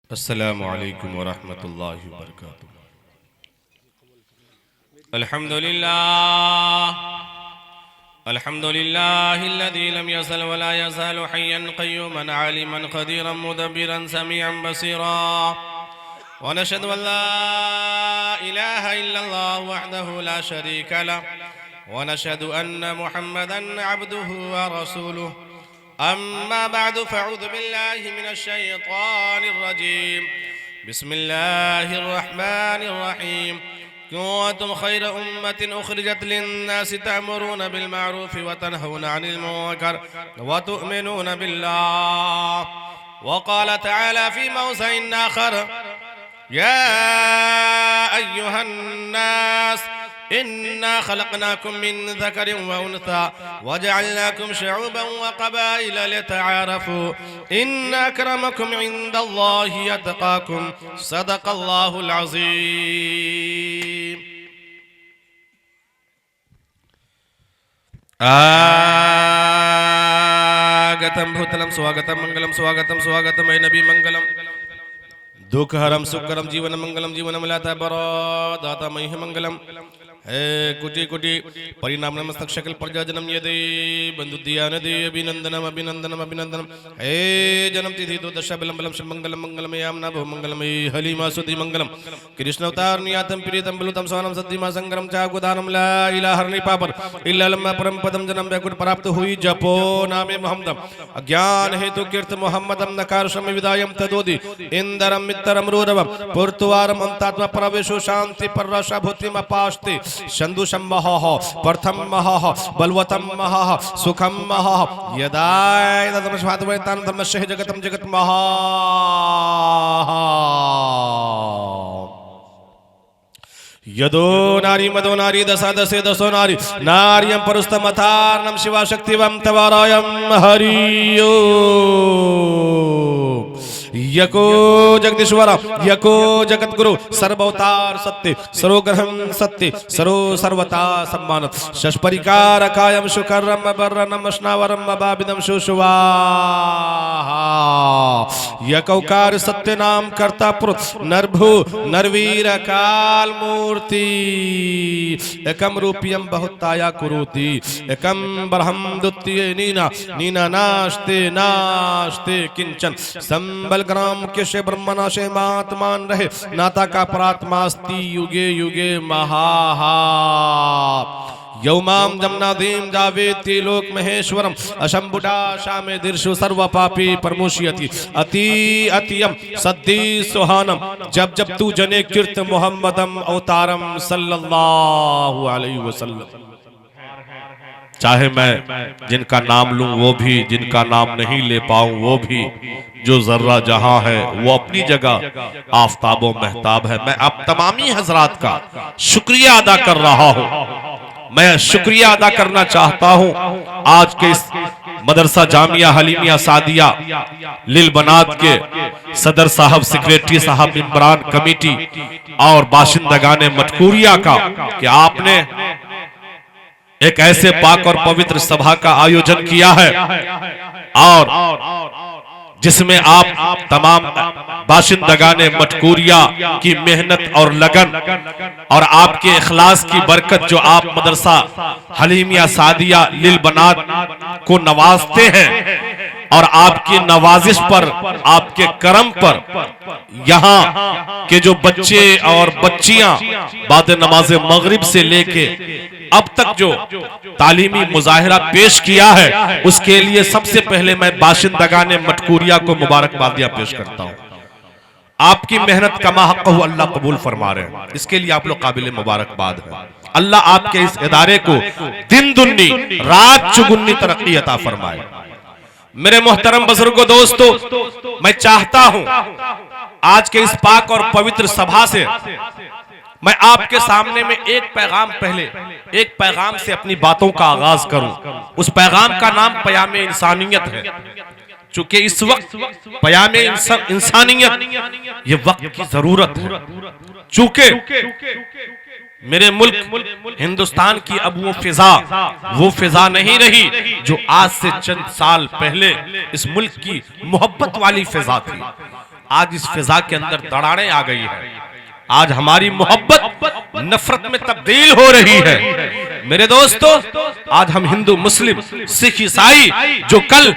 अस्सलामु अलैकुम वरहमतुल्लाहि वबरकातुहू। अल्हम्दुलिल्लाहिल्लज़ी लम यज़ल व ला यज़ालु हय्यन क़य्यूमन आलिमन क़दीरन मुदब्बिरन समीअन बसीरा व नशहदु अन ला इलाहा इल्लल्लाह वहदहु ला शरीका लह व नशहदु अन्न मुहम्मदन अब्दुहु व रसूलुहु। अम्मा बअद फ़अऊज़ु बिल्लाहि मिनश शैतानिर रजीम। बिस्मिल्लाहिर रहमानिर रहीम। कुंतुम खैरा उम्मतिन उखरिजत लिन्नासि तअमुरूना बिल मारूफि व तनहौना अनिल मुनकर व तु'मिनूना बिल्लाह। व क़ाल तआला फ़ी मौज़िइन आख़र या अय्युहन नास इन्ना खलक़नाकुम मिन ज़करिन व उन्सा व जअलनाकुम शुअबन व क़बाइल लितआरफ़ू इन्ना अक्रमकुम इंदल्लाहि अत्क़ाकुम। सदक़ल्लाहुल अज़ीम। आगतं भूतलं स्वागतं मंगलं स्वागतं स्वागतं हे नबी मंगलम। दुःखहरं सुखकरं जीवन मंगलम जीवन मिलाता बरो दाता मह्य मंगलम। हे कुटी कुटी परिणाम नमस्तक शकल प्रजाजनम यदे बंधु दिया नदे अभिनंदनम अभिनंदनम अभिनंदनम। हे जन्म तिथि दो दशा बिलम बलम शम मंगलम मंगलम यामना बहु मंगलम हलीमा सुधि मंगलम। कृष्ण अवतार नियातम प्रीतम बिलुतम स्वानम सद्दिमा संगरम चागुदानम ला इलाहा निपापर इल्ला लम्मा परम पदम जन्म बैकुट प्राप्त हुई जपो नामे मोहम्मदम। अज्ञान हेतु कीर्त मोहम्मदम नकार शम विदायम तदोदि इंदरम मित्रम रूरवम पुर्तवारम अंतात्मा प्रवेशो शांति परराशा भूतिम पास्ते शंदुषम महः प्रथम महः बलवतम महः सुखम महः यदाय धर्मस्वात्मैतान धर्मस्य जगतम जगत महः। यदो नारी मदो नारी दशा दशे दशो नारी नार्यं परुस्तमथार्णं शिवा शक्तिवं तवारायं हरियो। यको जगदीश्वर यको जगद्गुरु सर्वअवतार सत्य सर्वग्रहं सत्य सर्व सर्वता सम्मानत शशपरिकार कायम शुकरम बर्रनम स्नावरम बाबिदम शुशुवा। यकौकार सत्य नाम कर्ता पुरुष नरभु नरवीर काल मूर्ति एकम रूपियम बहुताया कुरुति एकम ब्रह्म द्वितीय नीना नीना नास्ते नास्ते किंचन संबल ग्राम के ब्रह्मनाशे महात्मान रहे नाता का परात्मास्ति युगे युगे महा। यौमाम जमनादीम जावेति लोक महेश्वरम अशंबुडा शामे दीर्षु सर्व पापी परमुष्यति अति अतियम सद्दी सुहानम। जब जब तू जने कीर्त मोहम्मदम अवतारम सल्लल्लाहु अलैहि वसल्लम। चाहे मैं जिनका नाम लूं वो भी, जिनका नाम नहीं ले पाऊं वो भी, जो जर्रा जहां है वो अपनी जगह आफताबो महताब है। मैं अब तमामी हजरात का शुक्रिया अदा कर रहा हूं। मैं शुक्रिया अदा करना चाहता हूं आज के इस मदरसा जामिया हलीमिया सादिया लिल बनात के सदर साहब, सेक्रेटरी साहब, इमरान कमेटी और बाशिंदगाने मटकूरिया का कि आपने एक ऐसे पाक और पवित्र सभा का आयोजन किया है और जिसमें आप तमाम बाशिंदगाने मटकूरिया की मेहनत और लगन और आपके इखलास की बरकत जो आप मदरसा हलीमिया सादिया लिल बनात को नवाजते हैं और आपकी नवाजिश पर, आपके करम पर यहाँ के जो बच्चे और बच्चियां बाद नमाज मगरिब से लेके अब तक जो तालीमी मुजाहिरा पेश किया है उसके लिए सबसे पहले मैं बाशिंदगाने मटकूरिया को मुबारकबादियां पेश करता हूं। आपकी मेहनत कमा हक़्क़हु अल्लाह कबूल फरमा रहे हैं, इसके लिए आप लोग काबिल मुबारकबाद हैं। अल्लाह आपके इस इदारे को दिन दुन्नी रात चुगुन्नी तरक्की अता फरमाए। मेरे मोहतरम बुजुर्गों दोस्तों, मैं चाहता हूं आज के इस पाक और पवित्र सभा से मैं आपके सामने में एक पैगाम से अपनी बातों का आगाज करूं। उस पैगाम का नाम पयामे इंसानियत है। चूंकि इस वक्त पयामे इंसानियत ये वक्त की जरूरत है। चूंकि मेरे मुल्क हिंदुस्तान की अब वो फिजा नहीं रही जो आज से चंद साल पहले इस मुल्क की मोहब्बत वाली फिजा थी। आज इस फिजा के अंदर दरारें आ गई है। आज हमारी मोहब्बत नफरत में तब्दील हो रही है। मेरे दोस्तों, आज हम हिंदू, मुस्लिम, सिख, ईसाई जो कल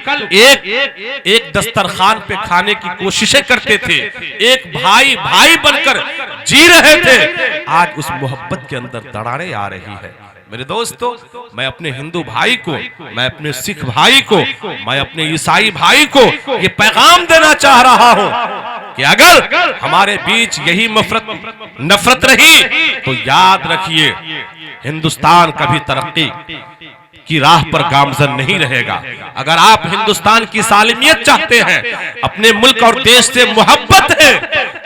एक दस्तरखान पे खाने की कोशिशें करते थे, एक भाई भाई बनकर जी रहे थे, आज उस मोहब्बत के अंदर दरारें आ रही है। मेरे दोस्तों, मैं अपने हिंदू भाई को, मैं अपने सिख भाई को, मैं अपने ईसाई भाई को ये पैगाम देना चाह रहा हूं कि अगर हमारे बीच यही नफरत रही तो याद रखिए, हिंदुस्तान कभी तरक्की की राह पर गामजन नहीं रहेगा। अगर आप हिंदुस्तान की सालिमियत चाहते हैं, अपने मुल्क और देश से मोहब्बत है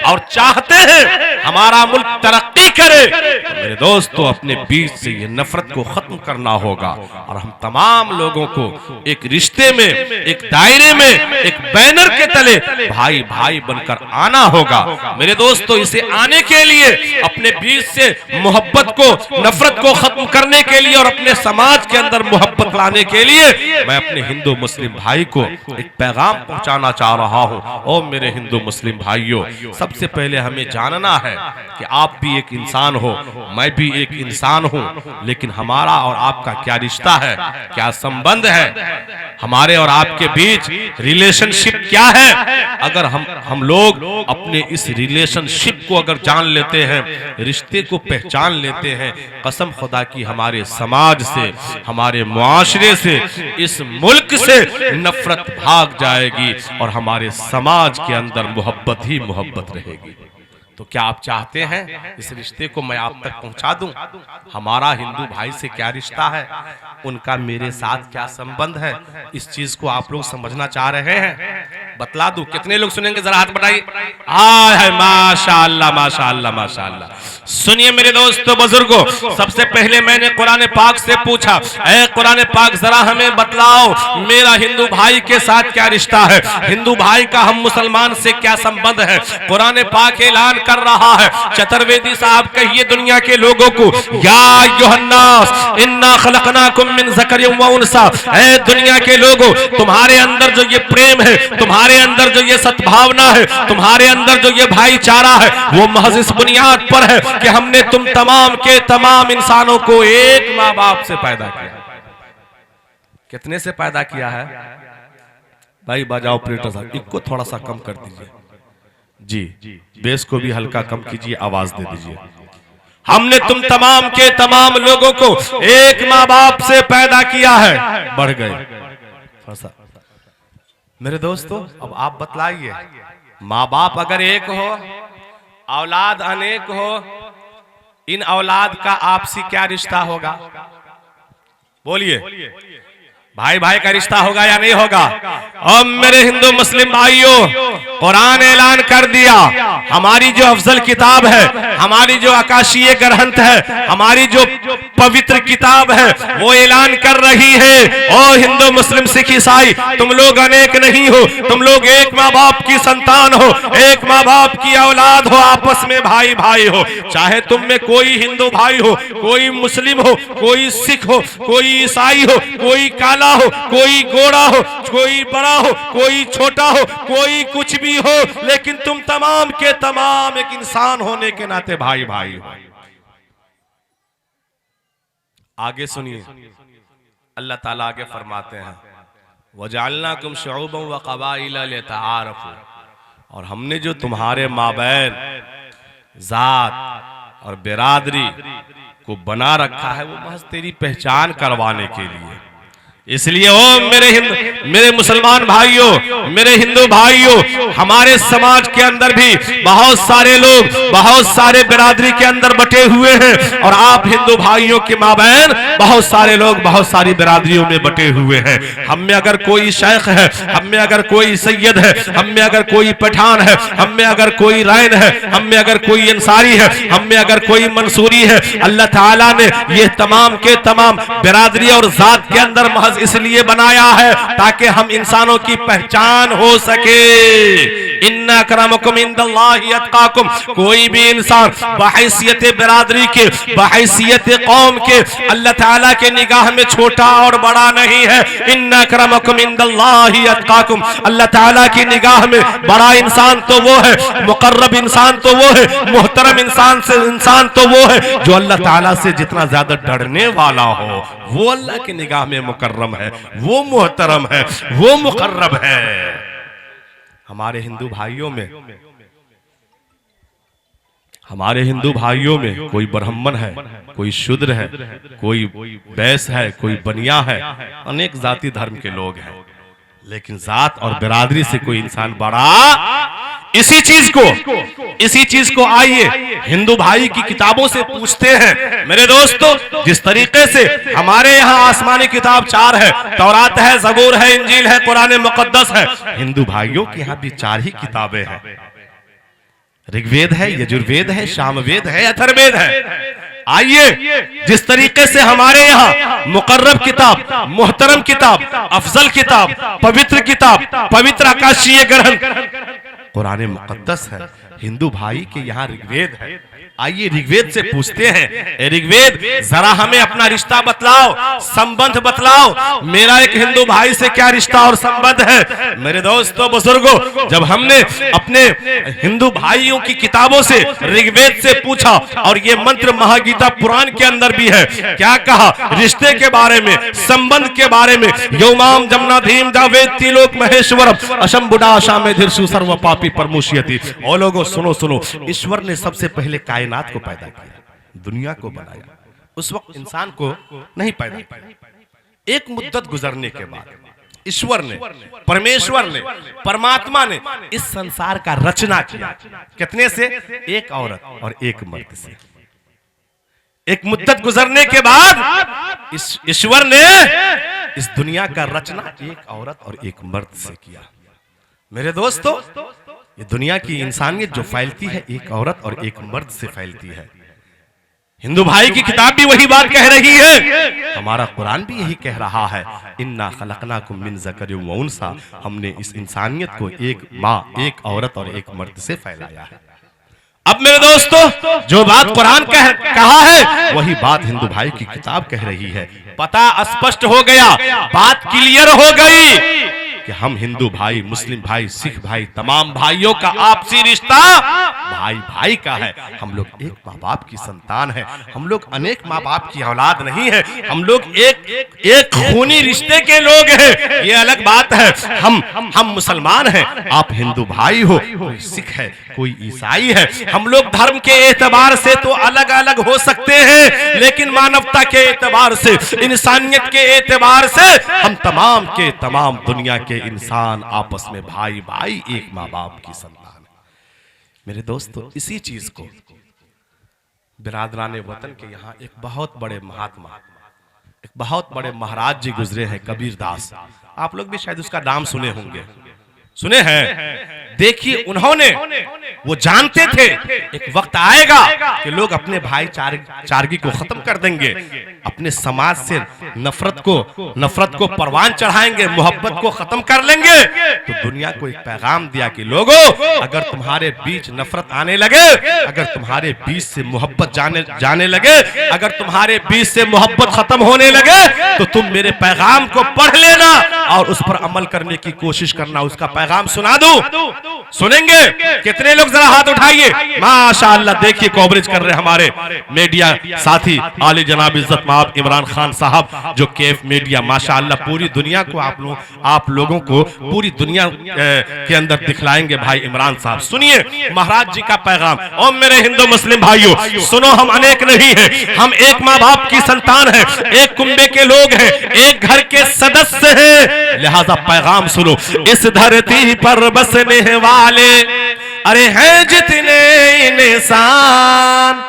और चाहते हैं हमारा मुल्क तरक्की करे, तो मेरे दोस्तों अपने बीच से ये नफरत को खत्म करना होगा और हम तमाम लोगों को एक रिश्ते में, एक दायरे में, एक बैनर के तले भाई भाई बनकर आना होगा। मेरे दोस्तों, इसे आने के लिए, अपने बीच से मोहब्बत को, नफरत को खत्म करने के लिए और अपने समाज के अंदर मोहब्बत लाने के लिए मैं अपने हिंदू मुस्लिम भाई को एक पैगाम पहुंचाना चाह रहा हूं। ओ मेरे हिंदू मुस्लिम भाइयों, सबसे पहले हमें जानना है कि आप भी एक इंसान हो, मैं भी एक इंसान हूं, लेकिन हमारा और आपका क्या रिश्ता है, क्या संबंध है, हमारे और आपके बीच रिलेशनशिप क्या है। अगर हम लोग अपने इस रिलेशनशिप को अगर जान लेते हैं, रिश्ते को पहचान लेते हैं, कसम खुदा की हमारे समाज से, हमारे मुआशरे से, इस मुल्क से नफरत भाग जाएगी और हमारे समाज के अंदर मोहब्बत ही मोहब्बत रहेगी। तो क्या आप चाहते हैं इस रिश्ते को मैं आप तक पहुंचा दूं? हमारा हिंदू भाई से क्या रिश्ता है, उनका मेरे साथ क्या संबंध है, इस चीज को आप लोग समझना चाह रहे हैं? बतला दूं? कितने लोग सुनेंगे, जरा हाथ बढ़ाइए। हाय माशाअल्लाह माशाअल्लाह माशाअल्लाह। सुनिए मेरे दोस्तों बुजुर्गों, सबसे पहले मैंने कुरान पाक से पूछा, ऐ कुरान पाक जरा हमें बतलाओ मेरा हिंदू भाई के साथ क्या रिश्ता है, हिंदू भाई का हम मुसलमान से क्या संबंध है। कुरान पाक ऐलान कर रहा है, चतुर्वेदी साहब कहिए दुनिया के लोगों को, या अय्युहन्नास इन्ना खलकनाकुम मिन ज़करिन व उन्सा, ऐ दुनिया के लोगों, तुम्हारे अंदर जो ये प्रेम है, तुम्हारे अंदर जो ये सद्भावना है, तुम्हारे अंदर जो ये भाईचारा है, वो महज इस बुनियाद पर है कि हमने तुम तमाम के तमाम इंसानों को एक माँ बाप से पैदा किया। कितने से पैदा किया है भाई? बजाओ ऑपरेटर साहब, इसको थोड़ा सा कम कर दीजिए जी, बेस को भी हल्का कम कीजिए, आवाज दे दीजिए। हमने तुम तमाम के तमाम लोगों को एक माँ बाप से पैदा किया है। बढ़ गए मेरे दोस्तों, अब आप बतलाइए, माँ बाप अगर एक हो, औलाद अनेक हो, इन औलाद का आपसी क्या रिश्ता होगा? बोलिए, भाई भाई का रिश्ता होगा या नहीं होगा? और मेरे हिंदू मुस्लिम भाइयों, कुरान ऐलान कर दिया, हमारी जो अफजल किताब है, हमारी जो आकाशीय ग्रंथ है, हमारी जो पवित्र किताब है, वो ऐलान कर रही है, ओ हिंदू मुस्लिम सिख ईसाई, तुम लोग अनेक नहीं हो, तुम लोग एक माँ बाप की संतान हो, एक माँ बाप की औलाद हो, आपस में भाई भाई हो। चाहे तुम में कोई हिंदू भाई हो, कोई मुस्लिम हो, कोई सिख हो, कोई ईसाई हो, कोई काला हो, कोई गोरा हो, कोई बड़ा हो, कोई छोटा हो, कोई कुछ भी हो, लेकिन तुम तमाम के तमाम एक इंसान होने के नाते भाई भाई हो। आगे सुनिए, अल्लाह ताला आगे फरमाते हैं, वजअलनाकुम शुअबन व क़बाइला लितआरफू, और हमने जो तुम्हारे माबैन जात और बिरादरी को बना रखा है, वो महज तेरी पहचान करवाने के लिए। इसलिए ओ मेरे मुसलमान भाइयों, मेरे हिंदू भाइयों, हमारे समाज के अंदर भी बहुत सारे लोग, बहुत सारे बिरादरी के अंदर बटे हुए हैं, और आप हिंदू भाइयों के माबैन बहुत सारे लोग बहुत सारी बिरादरियों में बटे हुए हैं। हम में अगर कोई शेख है, हम में अगर कोई सैयद है, हम में अगर कोई पठान है, हम में अगर कोई रैन है, हम में अगर कोई अंसारी है, हम में अगर कोई मंसूरी है, अल्लाह ताला ने ये तमाम के तमाम बिरादरी और जात के अंदर नमाज इसलिए बनाया है ताकि हम इंसानों की पहचान हो सके। इन्ना अकरमकुम इंदल्लाहि अत्काकुम, कोई भी इंसान बहैसियत बिरादरी के, बहैसियत कौम के अल्लाह ताला के निगाह में छोटा और बड़ा नहीं है। इन्ना अकरमकुम इंदल्लाहि अत्काकुम, अल्लाह ताला की निगाह में बड़ा इंसान तो वो है, मुकर्रब इंसान तो वो है, मोहतरम इंसान तो वो है जो अल्लाह ताला से जितना ज्यादा डरने वाला हो, वो अल्लाह की निगाह में मुकर्रम है, वो मोहतरम है, वो मुकर्रब है। हमारे हिंदू भाइयों में कोई ब्राह्मण है, कोई शूद्र है, कोई वैश्य है, कोई बनिया है, अनेक जाति धर्म के लोग हैं, लेकिन जात और बिरादरी से कोई इंसान बड़ा इसी चीज को आइए हिंदू भाई की किताबों से पूछते हैं। मेरे दोस्तों, जिस तरीके से हमारे यहाँ आसमानी किताब 4 है, तौरात है, ज़बूर है, इंजील है, कुरान मुक़द्दस है, हिंदू भाइयों के यहाँ भी 4 ही किताबें हैं। ऋग्वेद है, यजुर्वेद है, सामवेद है, अथर्ववेद है। आइए जिस तरीके से हमारे यहाँ मुकर्रब किताब, मोहतरम किताब, अफजल किताब, पवित्र आकाशीय ग्रंथ कुरान मुक़द्दस है, हिंदू भाई के यहाँ ऋग्वेद है। आइए ऋग्वेद से पूछते हैं, ऋग्वेद जरा हमें अपना रिश्ता बतलाओ, संबंध बतलाओ, मेरा एक हिंदू भाई से क्या रिश्ता और संबंध है। मेरे दोस्तों बुजुर्गों, जब हमने अपने हिंदू भाइयों की किताबों से ऋग्वेद से पूछा, और ये मंत्र महागीता पुराण के अंदर भी है, क्या कहा रिश्ते के बारे में, संबंध के बारे में, योमाम जमुना धीम जावेद त्रिलोक महेश्वरम अशंभुडा शामे धीर्षु सर्व पापी परमुष्यति। ओ लोगों सुनो, ईश्वर ने सबसे पहले कायनात को पैदा किया, दुनिया को बनाया, उस वक्त इंसान को नहीं पैदा किया। एक मुद्दत गुजरने के बाद ईश्वर ने, परमेश्वर ने, परमात्मा ने इस संसार का रचना किया। कितने से? एक औरत और एक मर्द से। एक मुद्दत गुजरने के बाद ईश्वर ने इस दुनिया का रचना एक औरत और एक मर्द से किया। मेरे दोस्तों, ये दुनिया की इंसानियत जो फैलती है एक औरत और एक मर्द से फैलती है। हिंदू भाई की किताब भी वही बात कह रही है, हमारा कुरान भी यही कह रहा है, इन्ना खलकनाकुम मिन ज़करिन व उन्सा, हमने इस इंसानियत को एक माँ, एक औरत और एक मर्द से फैलाया है। अब मेरे दोस्तों, जो बात कुरान कहा है वही बात हिंदू भाई की किताब कह रही है। पता स्पष्ट हो गया, बात क्लियर हो गई कि हम हिंदू भाई, मुस्लिम भाई, सिख भाई, तमाम भाइयों का आपसी रिश्ता भाई भाई का है। हम लोग एक माँ बाप की संतान है, हम लोग अनेक माँ बाप की औलाद नहीं है, हम लोग एक खूनी रिश्ते के लोग हैं। ये अलग बात है, हम मुसलमान हैं, आप हिंदू भाई हो, कोई सिख है, कोई ईसाई है। हम लोग धर्म के एतबार से तो अलग अलग हो सकते हैं, लेकिन मानवता के एतबार से, इंसानियत के एतबार से हम तमाम के तमाम दुनिया के इंसान आपस में भाई भाई, एक माँ बाप की संतान है। मेरे दोस्तों, इसी चीज को बिरादराने वतन के यहाँ एक बहुत बड़े महात्मा, एक बहुत बड़े महाराज जी गुजरे हैं, कबीर दास। आप लोग भी शायद उसका नाम सुने होंगे, सुने हैं। देखिए, उन्होंने, वो जानते थे एक वक्त आएगा कि लोग अपने भाईचारगी को खत्म कर देंगे, अपने समाज से नफरत को परवान चढ़ाएंगे, मोहब्बत को खत्म कर लेंगे। तो दुनिया को एक पैगाम दिया कि लोगों, अगर तुम्हारे बीच नफरत आने लगे, अगर तुम्हारे बीच से मोहब्बत जाने लगे, अगर तुम्हारे बीच से मोहब्बत खत्म होने लगे, तो तुम मेरे पैगाम को पढ़ लेना और उस पर अमल करने की कोशिश करना। उसका पैगाम सुना दूं, सुनेंगे? कितने लोग जरा हाथ उठाइए। माशाअल्लाह, देखिए कवरेज कर रहे हमारे मीडिया साथी आले जनाब इज्जत माब इमरान खान साहब, जो केफ मीडिया माशाअल्लाह पूरी दुनिया को आप लोगों को पूरी दुनिया के अंदर दिखलाएंगे। भाई इमरान साहब, सुनिए महाराज जी का पैगाम। और मेरे हिंदू मुस्लिम भाइयों सुनो, हम अनेक नहीं है, हम एक माँ बाप की संतान है, एक कुंबे के लोग हैं, एक घर के सदस्य हैं। लिहाजा पैगाम सुनो। इस धरती पर बसने वाले अरे हैं जितने इंसान,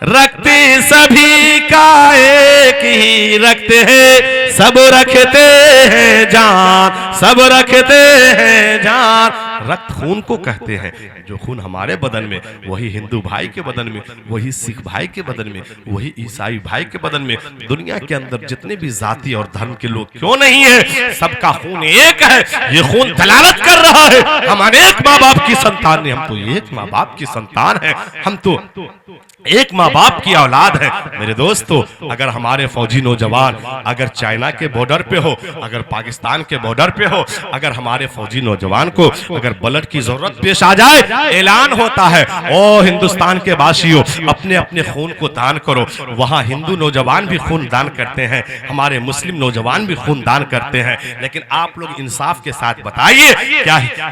रखते सभी का एक ही रखते हैं, सब रखते हैं जान, सब रखते हैं जान। रक्त खून को कहते हैं, जो खून हमारे बदन में वही हिंदू भाई के बदन में, वही सिख भाई के बदन में, वही ईसाई भाई के बदन में। दुनिया के अंदर जितने भी जाति और धर्म के लोग क्यों नहीं है, सबका खून एक है। ये खून दलालत कर रहा है हम अनेक माँ बाप की संतान हैं, हम तो एक माँ बाप की संतान है, हम तो एक माँ बाप की औलाद है। मेरे दोस्तों, अगर हमारे फौजी नौजवान अगर चाइना के बॉर्डर पे हो, अगर पाकिस्तान के बॉर्डर पे हो, अगर हमारे फौजी नौजवान को अगर ब्लड की जरूरत पेश आ जाए, ऐलान होता है ओ हिंदुस्तान के वासियों अपने अपने खून को दान करो। वहां हिंदू नौजवान भी खून दान करते हैं, हमारे मुस्लिम नौजवान भी खून दान करते हैं। लेकिन आप लोग इंसाफ के साथ बताइए,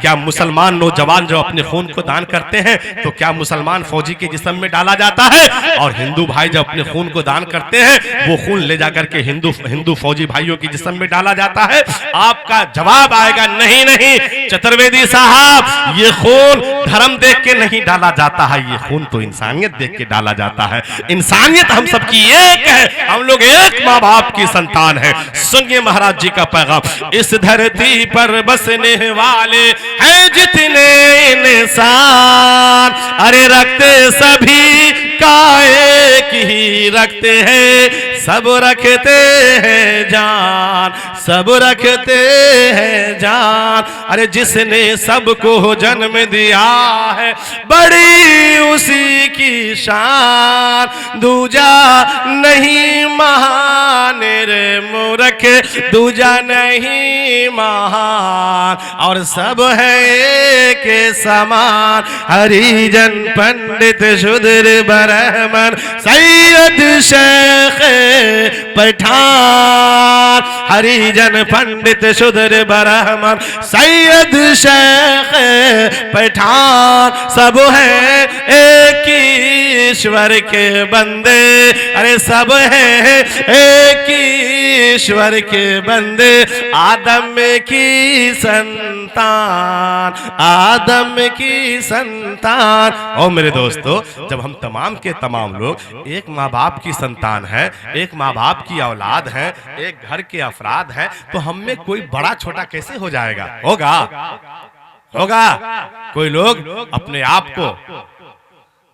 क्या मुसलमान नौजवान जो अपने खून को दान करते हैं तो क्या मुसलमान फौजी के जिस्म में डाला जाता है? और हिंदू भाई जब अपने खून को दान करते हैं, वो खून ले जाकर के हिंदू फौजी भाइयों की जिस्म में डाला जाता है? आपका जवाब आएगा नहीं नहीं चतुर्वेदी साहब, ये खून धर्म देख के नहीं डाला जाता है, ये खून तो इंसानियत देख के डाला जाता है। इंसानियत हम सबकी एक है, हम लोग एक माँ बाप की संतान है। सुनिए महाराज जी का पैगाम, इस धरती पर बसने वाले हैं जितने इंसान, अरे रखते सभी का एक ही रखते हैं, सब रखते हैं जान, सब रखते हैं जान। अरे जिसने सबको जन्म दिया है बड़ी उसी की शान, दूजा नहीं महान रे मूर्ख, दूजा नहीं महान, और सब है एक समान। हरिजन पंडित शूद्र ब्राह्मण सैयद शेख पठान, हरिजन पंडित शूद्र ब्राह्मण सैयद शेख पठान, सब है एक ईश्वर के बंदे, अरे सब है एक ईश्वर के बंदे, आदम की संतान, आदम की संतान। और मेरे दोस्तों, जब हम तमाम के तमाम लोग एक माँ बाप की संतान है, एक माँ बाप की औलाद है, एक घर के अफराद हैं, तो हम में कोई बड़ा छोटा कैसे हो जाएगा? होगा कोई लोग अपने आप को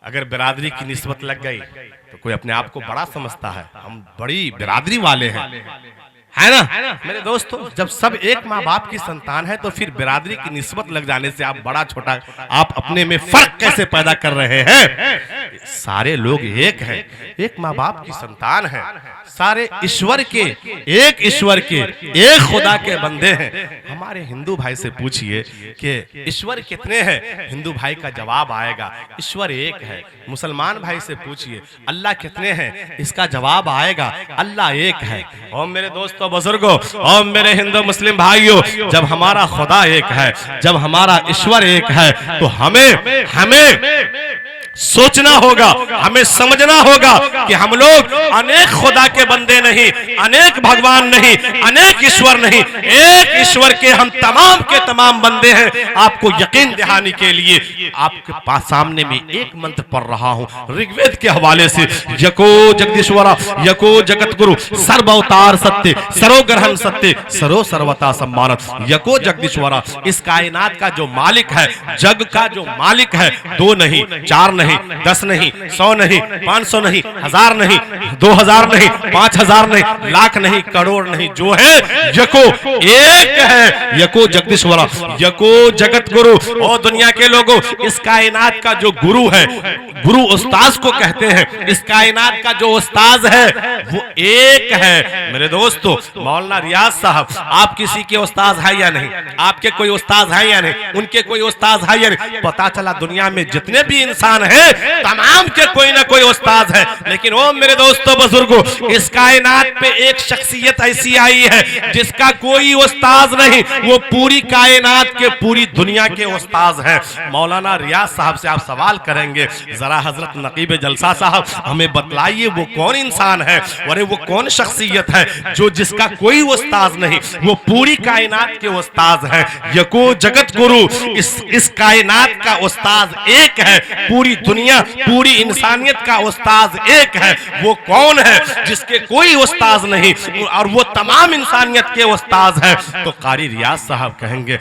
अगर बिरादरी की निस्बत लग गई तो कोई अपने आप को बड़ा समझता है, हम बड़ी बिरादरी वाले हैं, है ना? मेरे दोस्तों, जब सब एक माँ बाप की संतान है तो फिर बिरादरी की निस्बत लग जाने से आप बड़ा छोटा, आप अपने में फर्क कैसे पैदा कर रहे हैं? सारे लोग एक हैं, एक माँ बाप की संतान है, सारे ईश्वर के, एक ईश्वर के, एक खुदा के बंदे हैं। हमारे हिंदू भाई से पूछिए कि ईश्वर कितने हैं, हिंदू भाई का जवाब आएगा ईश्वर एक है। मुसलमान भाई से पूछिए अल्लाह कितने हैं, इसका जवाब आएगा अल्लाह एक है। और मेरे दोस्तों बुजुर्गों और मेरे हिंदू मुस्लिम भाइयों, जब हमारा खुदा एक है, जब हमारा ईश्वर एक है, तो हमें सोचना होगा, हमें समझना होगा कि हम लोग अनेक खुदा के बंदे नहीं, अनेक भगवान नहीं, अनेक ईश्वर नहीं, एक ईश्वर के हम तमाम के तमाम बंदे हैं। आपको यकीन दिलाने के लिए आपके पास सामने में एक मंत्र पढ़ रहा हूं ऋग्वेद के हवाले से। यको जगदीश्वरा यको जगत गुरु सर्व अवतार सत्य सरो ग्रहण सत्य सरो सर्वता सम्मानत। यको जगदीश्वरा, इस कायनात का जो मालिक है, जग का जो मालिक है, 2 नहीं 4 नहीं 10 नहीं 100 नहीं 500 नहीं 1000 नहीं 2000 नहीं 5000 नहीं लाख नहीं करोड़ नहीं, जो है यको एक है। यको जगदीश्वरा यको जगत गुरु। और दुनिया के लोगों, इस कायनात का जो गुरु है, गुरु उस्ताद को कहते हैं, इस कायनात का जो उस्ताद है वो एक है। मेरे दोस्तों, मौलाना रियाज साहब, आप किसी के उस्ताद है या नहीं? आपके कोई उस्ताद है या नहीं? उनके कोई उस्ताद है या नहीं? पता चला दुनिया में जितने भी इंसान हैं तमाम के कोई ना कोई उस्ताद है। लेकिन ओ मेरे दोस्तों बुजुर्गों, इस कायनात पे एक शख्सियत ऐसी आई है जिसका कोई उस्ताद नहीं, वो पूरी कायनात के, पूरी दुनिया के उस्ताद हैं। मौलाना रियाज साहब से आप सवाल करेंगे, जरा हजरत नकीब जलसा साहब हमें बतलाइए वो कौन इंसान है, अरे वो कौन शख्सियत है जो जिसका कोई उस्ताद नहीं, वो पूरी कायनात के उस्ताद है। यको जगत गुरु, इस कायनात का उस्ताद एक है, पूरी दुनिया, पूरी इंसानियत का उस्ताद एक है। वो कौन है? जिसके कोई उस्ताद नहीं और वो तमाम इंसानियत के उस्ताद है। तो कारी रियाज साहब कहेंगे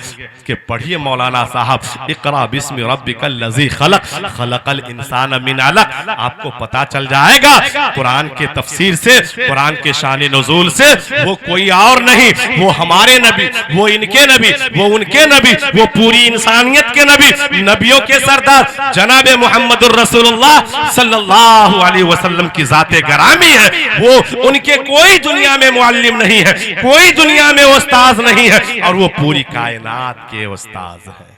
कि पढ़िए मौलाना साहब, इक़रा बिस्मि रब्बिकल लज़ी खलक़, खलक़ल इंसान मिन अलक़। आपको पता चल जाएगा कुरान के तफसीर से, कुरान के शान नुज़ूल से, वो कोई और नहीं, वो हमारे नबी, वो इनके नबी, वो उनके नबी, वो पूरी इंसानियत के नबी, नबियों के सरदार जनाब मुहम्मदुर रसूलुल्लाह सल्लल्लाहु अलैहि वसल्लम की जाते गरामी है। वो उनके कोई दुनिया में मुअल्लिम नहीं है, कोई दुनिया में उस्ताद नहीं है, और वो पूरी कायनात के उस्ताद है।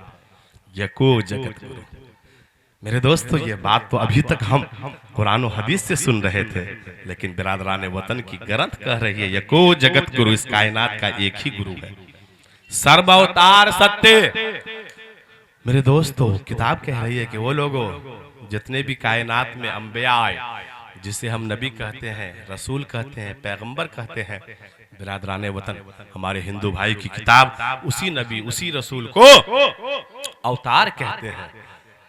यको जगत गुरु। मेरे दोस्तों, ये बात तो अभी तक हम कुरान और हदीस से सुन रहे थे, लेकिन बिरादरान वतन की ग्रंथ कह रही है यको जगत गुरु, इस कायनात का एक ही गुरु है, सर्व अवतार सत्य। मेरे दोस्तों, किताब कह रही है कि वो लोगों जितने भी कायनात में अंबिया आए, जिसे हम नबी कहते हैं, रसूल कहते हैं, पैगंबर कहते हैं, बिरादरान वतन हमारे हिंदू भाई की किताब उसी नबी उसी रसूल को अवतार कहते हैं।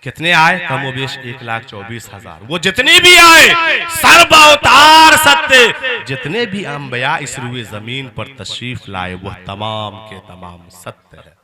कितने आए? कमोबेश 1,24,000। वो जितने भी आए सर्व अवतार सत्य। जितने भी अंबिया इस रूए जमीन पर तशरीफ लाए वो तमाम के तमाम सत्य है,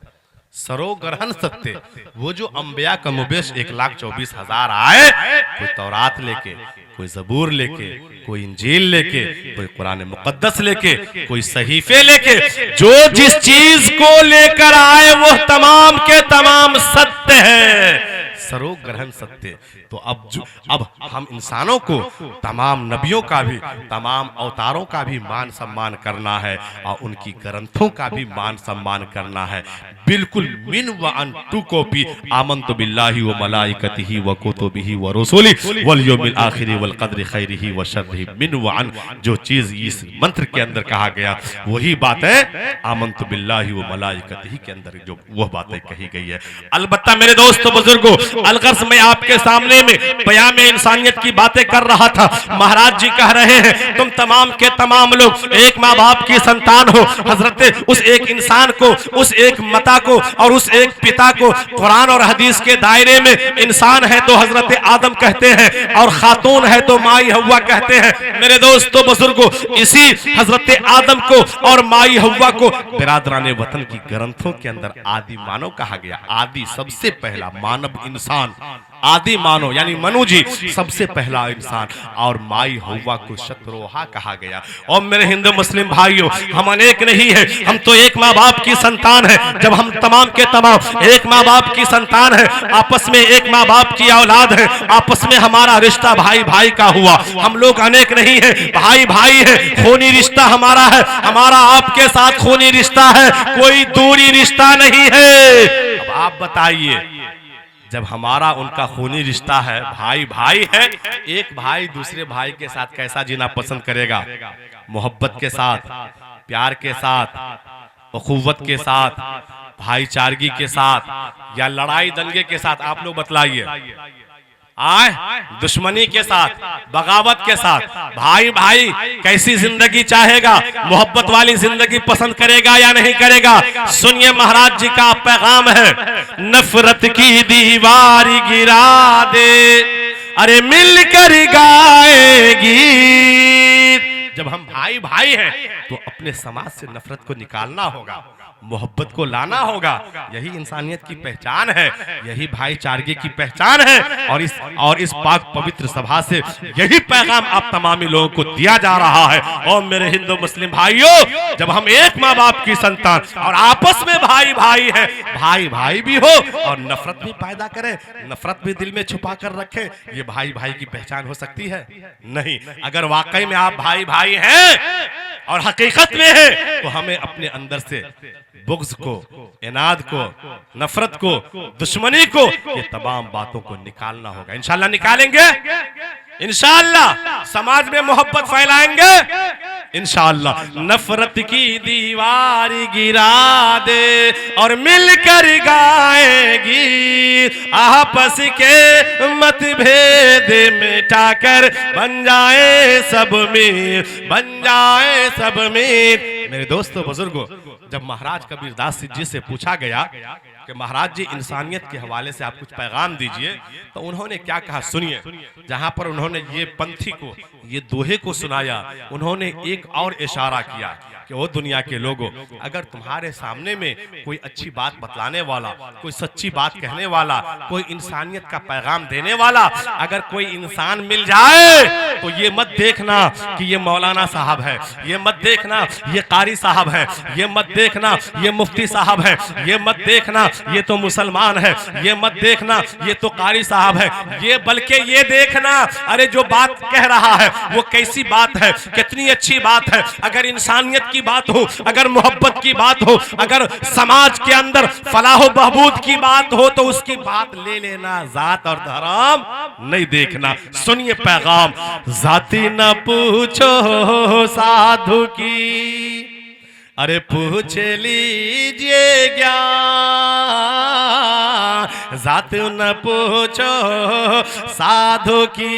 सरोग्रहण सत्य। वो जो अंबिया कमोबेश 1,24,000 आए, कोई तौरात लेके, कोई ज़बूर लेके, कोई इंजील लेके, कोई कुरान मुक़द्दस लेके, कोई सहीफे लेके, जो जिस चीज को लेकर आए वो तमाम के तमाम सत्य है, सरोग्रहण सत्य। तो अब हम इंसानों को तमाम नबियों का भी, तमाम अवतारों का भी मान सम्मान करना है और उनकी ग्रंथों का भी मान सम्मान करना है। बिल्कुल मिन व अन टू कॉपी आमन्तु बिल्लाहि व मलाइकतिही व कुतुबिही व रुसुलिही वल यौमिल आखिरि वल क़द्रि खैरिही व शर्रिही मिन व अन। जो चीज इस मंत्र के अंदर कहा गया वही बातें आमन्तु बिल्लाहि व मलाइकतिही के अंदर जो वह बातें कही गई है। अलबत्ता मेरे दोस्तों बुजुर्गों, अलगर्ज मैं आपके सामने में बयान में इंसानियत की बातें कर रहा था। महाराज जी कह रहे हैं तुम तमाम के तमाम लोग एक माँ बाप की संतान हो। हजरत उस एक इंसान को, उस एक माता को और उस एक पिता को कुरान और हदीस के दायरे में इंसान है तो हजरत आदम कहते हैं और खातून है तो माई हव्वा कहते हैं। मेरे दोस्तों बुजुर्गों, इसी हजरत आदम को और माई हव्वा को बिरादरान वतन की ग्रंथों के अंदर आदि मानव कहा गया। आदि सबसे पहला मानव इंसान, आदि मानव यानी मनु जी सबसे पहला इंसान, और माई हव्वा को शत्रुहा कहा गया। और मेरे हिंदू मुस्लिम भाइयों, हम अनेक नहीं है, हम तो एक माँ बाप की संतान है। जब हम तमाम के तमाम एक माँ बाप की संतान है, आपस में एक माँ बाप की औलाद है, आपस में हमारा रिश्ता भाई भाई का हुआ। हम लोग अनेक नहीं है, भाई भाई है, खूनी रिश्ता हमारा है, हमारा आपके साथ खूनी रिश्ता है, कोई दूरी रिश्ता नहीं है। अब आप बताइए, जब हमारा उनका खूनी रिश्ता है, भाई भाई है, एक भाई दूसरे भाई के साथ कैसा जीना पसंद करेगा? मोहब्बत के साथ, प्यार के साथ, अखुव्वत के साथ, भाईचारगी के साथ, या लड़ाई दंगे के साथ? आप लोग बतलाइए। दुश्मनी के साथ, बगावत के साथ? भाई भाई कैसी जिंदगी चाहेगा? मोहब्बत वाली जिंदगी पसंद करेगा या नहीं करेगा? सुनिए, महाराज जी का पैगाम है, नफरत की दीवार गिरा दे, अरे मिलकर गाएगी। जब हम भाई भाई हैं तो अपने समाज से नफरत को निकालना होगा, मोहब्बत को लाना होगा। यही इंसानियत की पहचान है, यही भाईचारगी की पहचान है। और इस पाक पवित्र सभा से यही पैगाम आप तमामी लोगों को दिया जा रहा है। और मेरे हिंदू मुस्लिम भाइयों, जब हम एक माँ बाप की संतान और आपस में भाई भाई है, भाई भाई भी हो और नफरत भी पैदा करें, नफरत भी दिल में छुपा कर रखें, ये भाई भाई की पहचान हो सकती है? नहीं। अगर वाकई में आप भाई भाई हैं और हकीकत में है, तो हमें अपने अंदर से बुग़्ज़ को, इनाद को, नफरत को, दुश्मनी को, ये तमाम बातों को निकालना होगा। इंशाअल्लाह निकालेंगे, इंशाअल्लाह समाज में मोहब्बत फैलाएंगे, इंशाअल्लाह। नफरत की दीवार गिरा दे और मिलकर गाएगी, आपस के मतभेद मिटाकर बन जाए सब मीर, बन जाए सब मीर। मेरे दोस्तों बुजुर्गों, जब महाराज कबीरदास जी से पूछा गया कि महाराज जी इंसानियत के हवाले से आप कुछ पैगाम दीजिए, तो उन्होंने क्या कहा सुनिए। जहां पर उन्होंने ये पंथी को, ये दोहे को सुनाया, उन्होंने एक और इशारा किया कि वो दुनिया के लोगों, अगर तुम्हारे सामने में कोई अच्छी बात बतलाने वाला, कोई सच्ची बात कहने वाला, कोई इंसानियत का पैगाम देने वाला अगर कोई इंसान मिल जाए, तो ये मत देखना कि ये मौलाना साहब है, ये मत देखना ये कारी साहब है, ये मत देखना ये मुफ्ती साहब है, ये मत देखना ये तो मुसलमान है, ये मत देखना ये तो कारी साहब है, ये बल्कि ये देखना अरे जो बात कह रहा है वो कैसी बात है, कितनी अच्छी बात है। अगर इंसानियत की बात हो, अगर मोहब्बत की बात हो, अगर समाज के अंदर फलाह बहबूद की बात हो, तो उसकी बात ले लेना, जात और धर्म नहीं देखना। सुनिए पैगाम, जाति न पूछो साधु की, अरे पूछ लीजिए ज्ञान, जात न पूछो साधु की,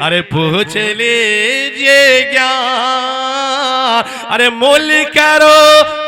अरे पूछ लीजिए ज्ञान, अरे मोल करो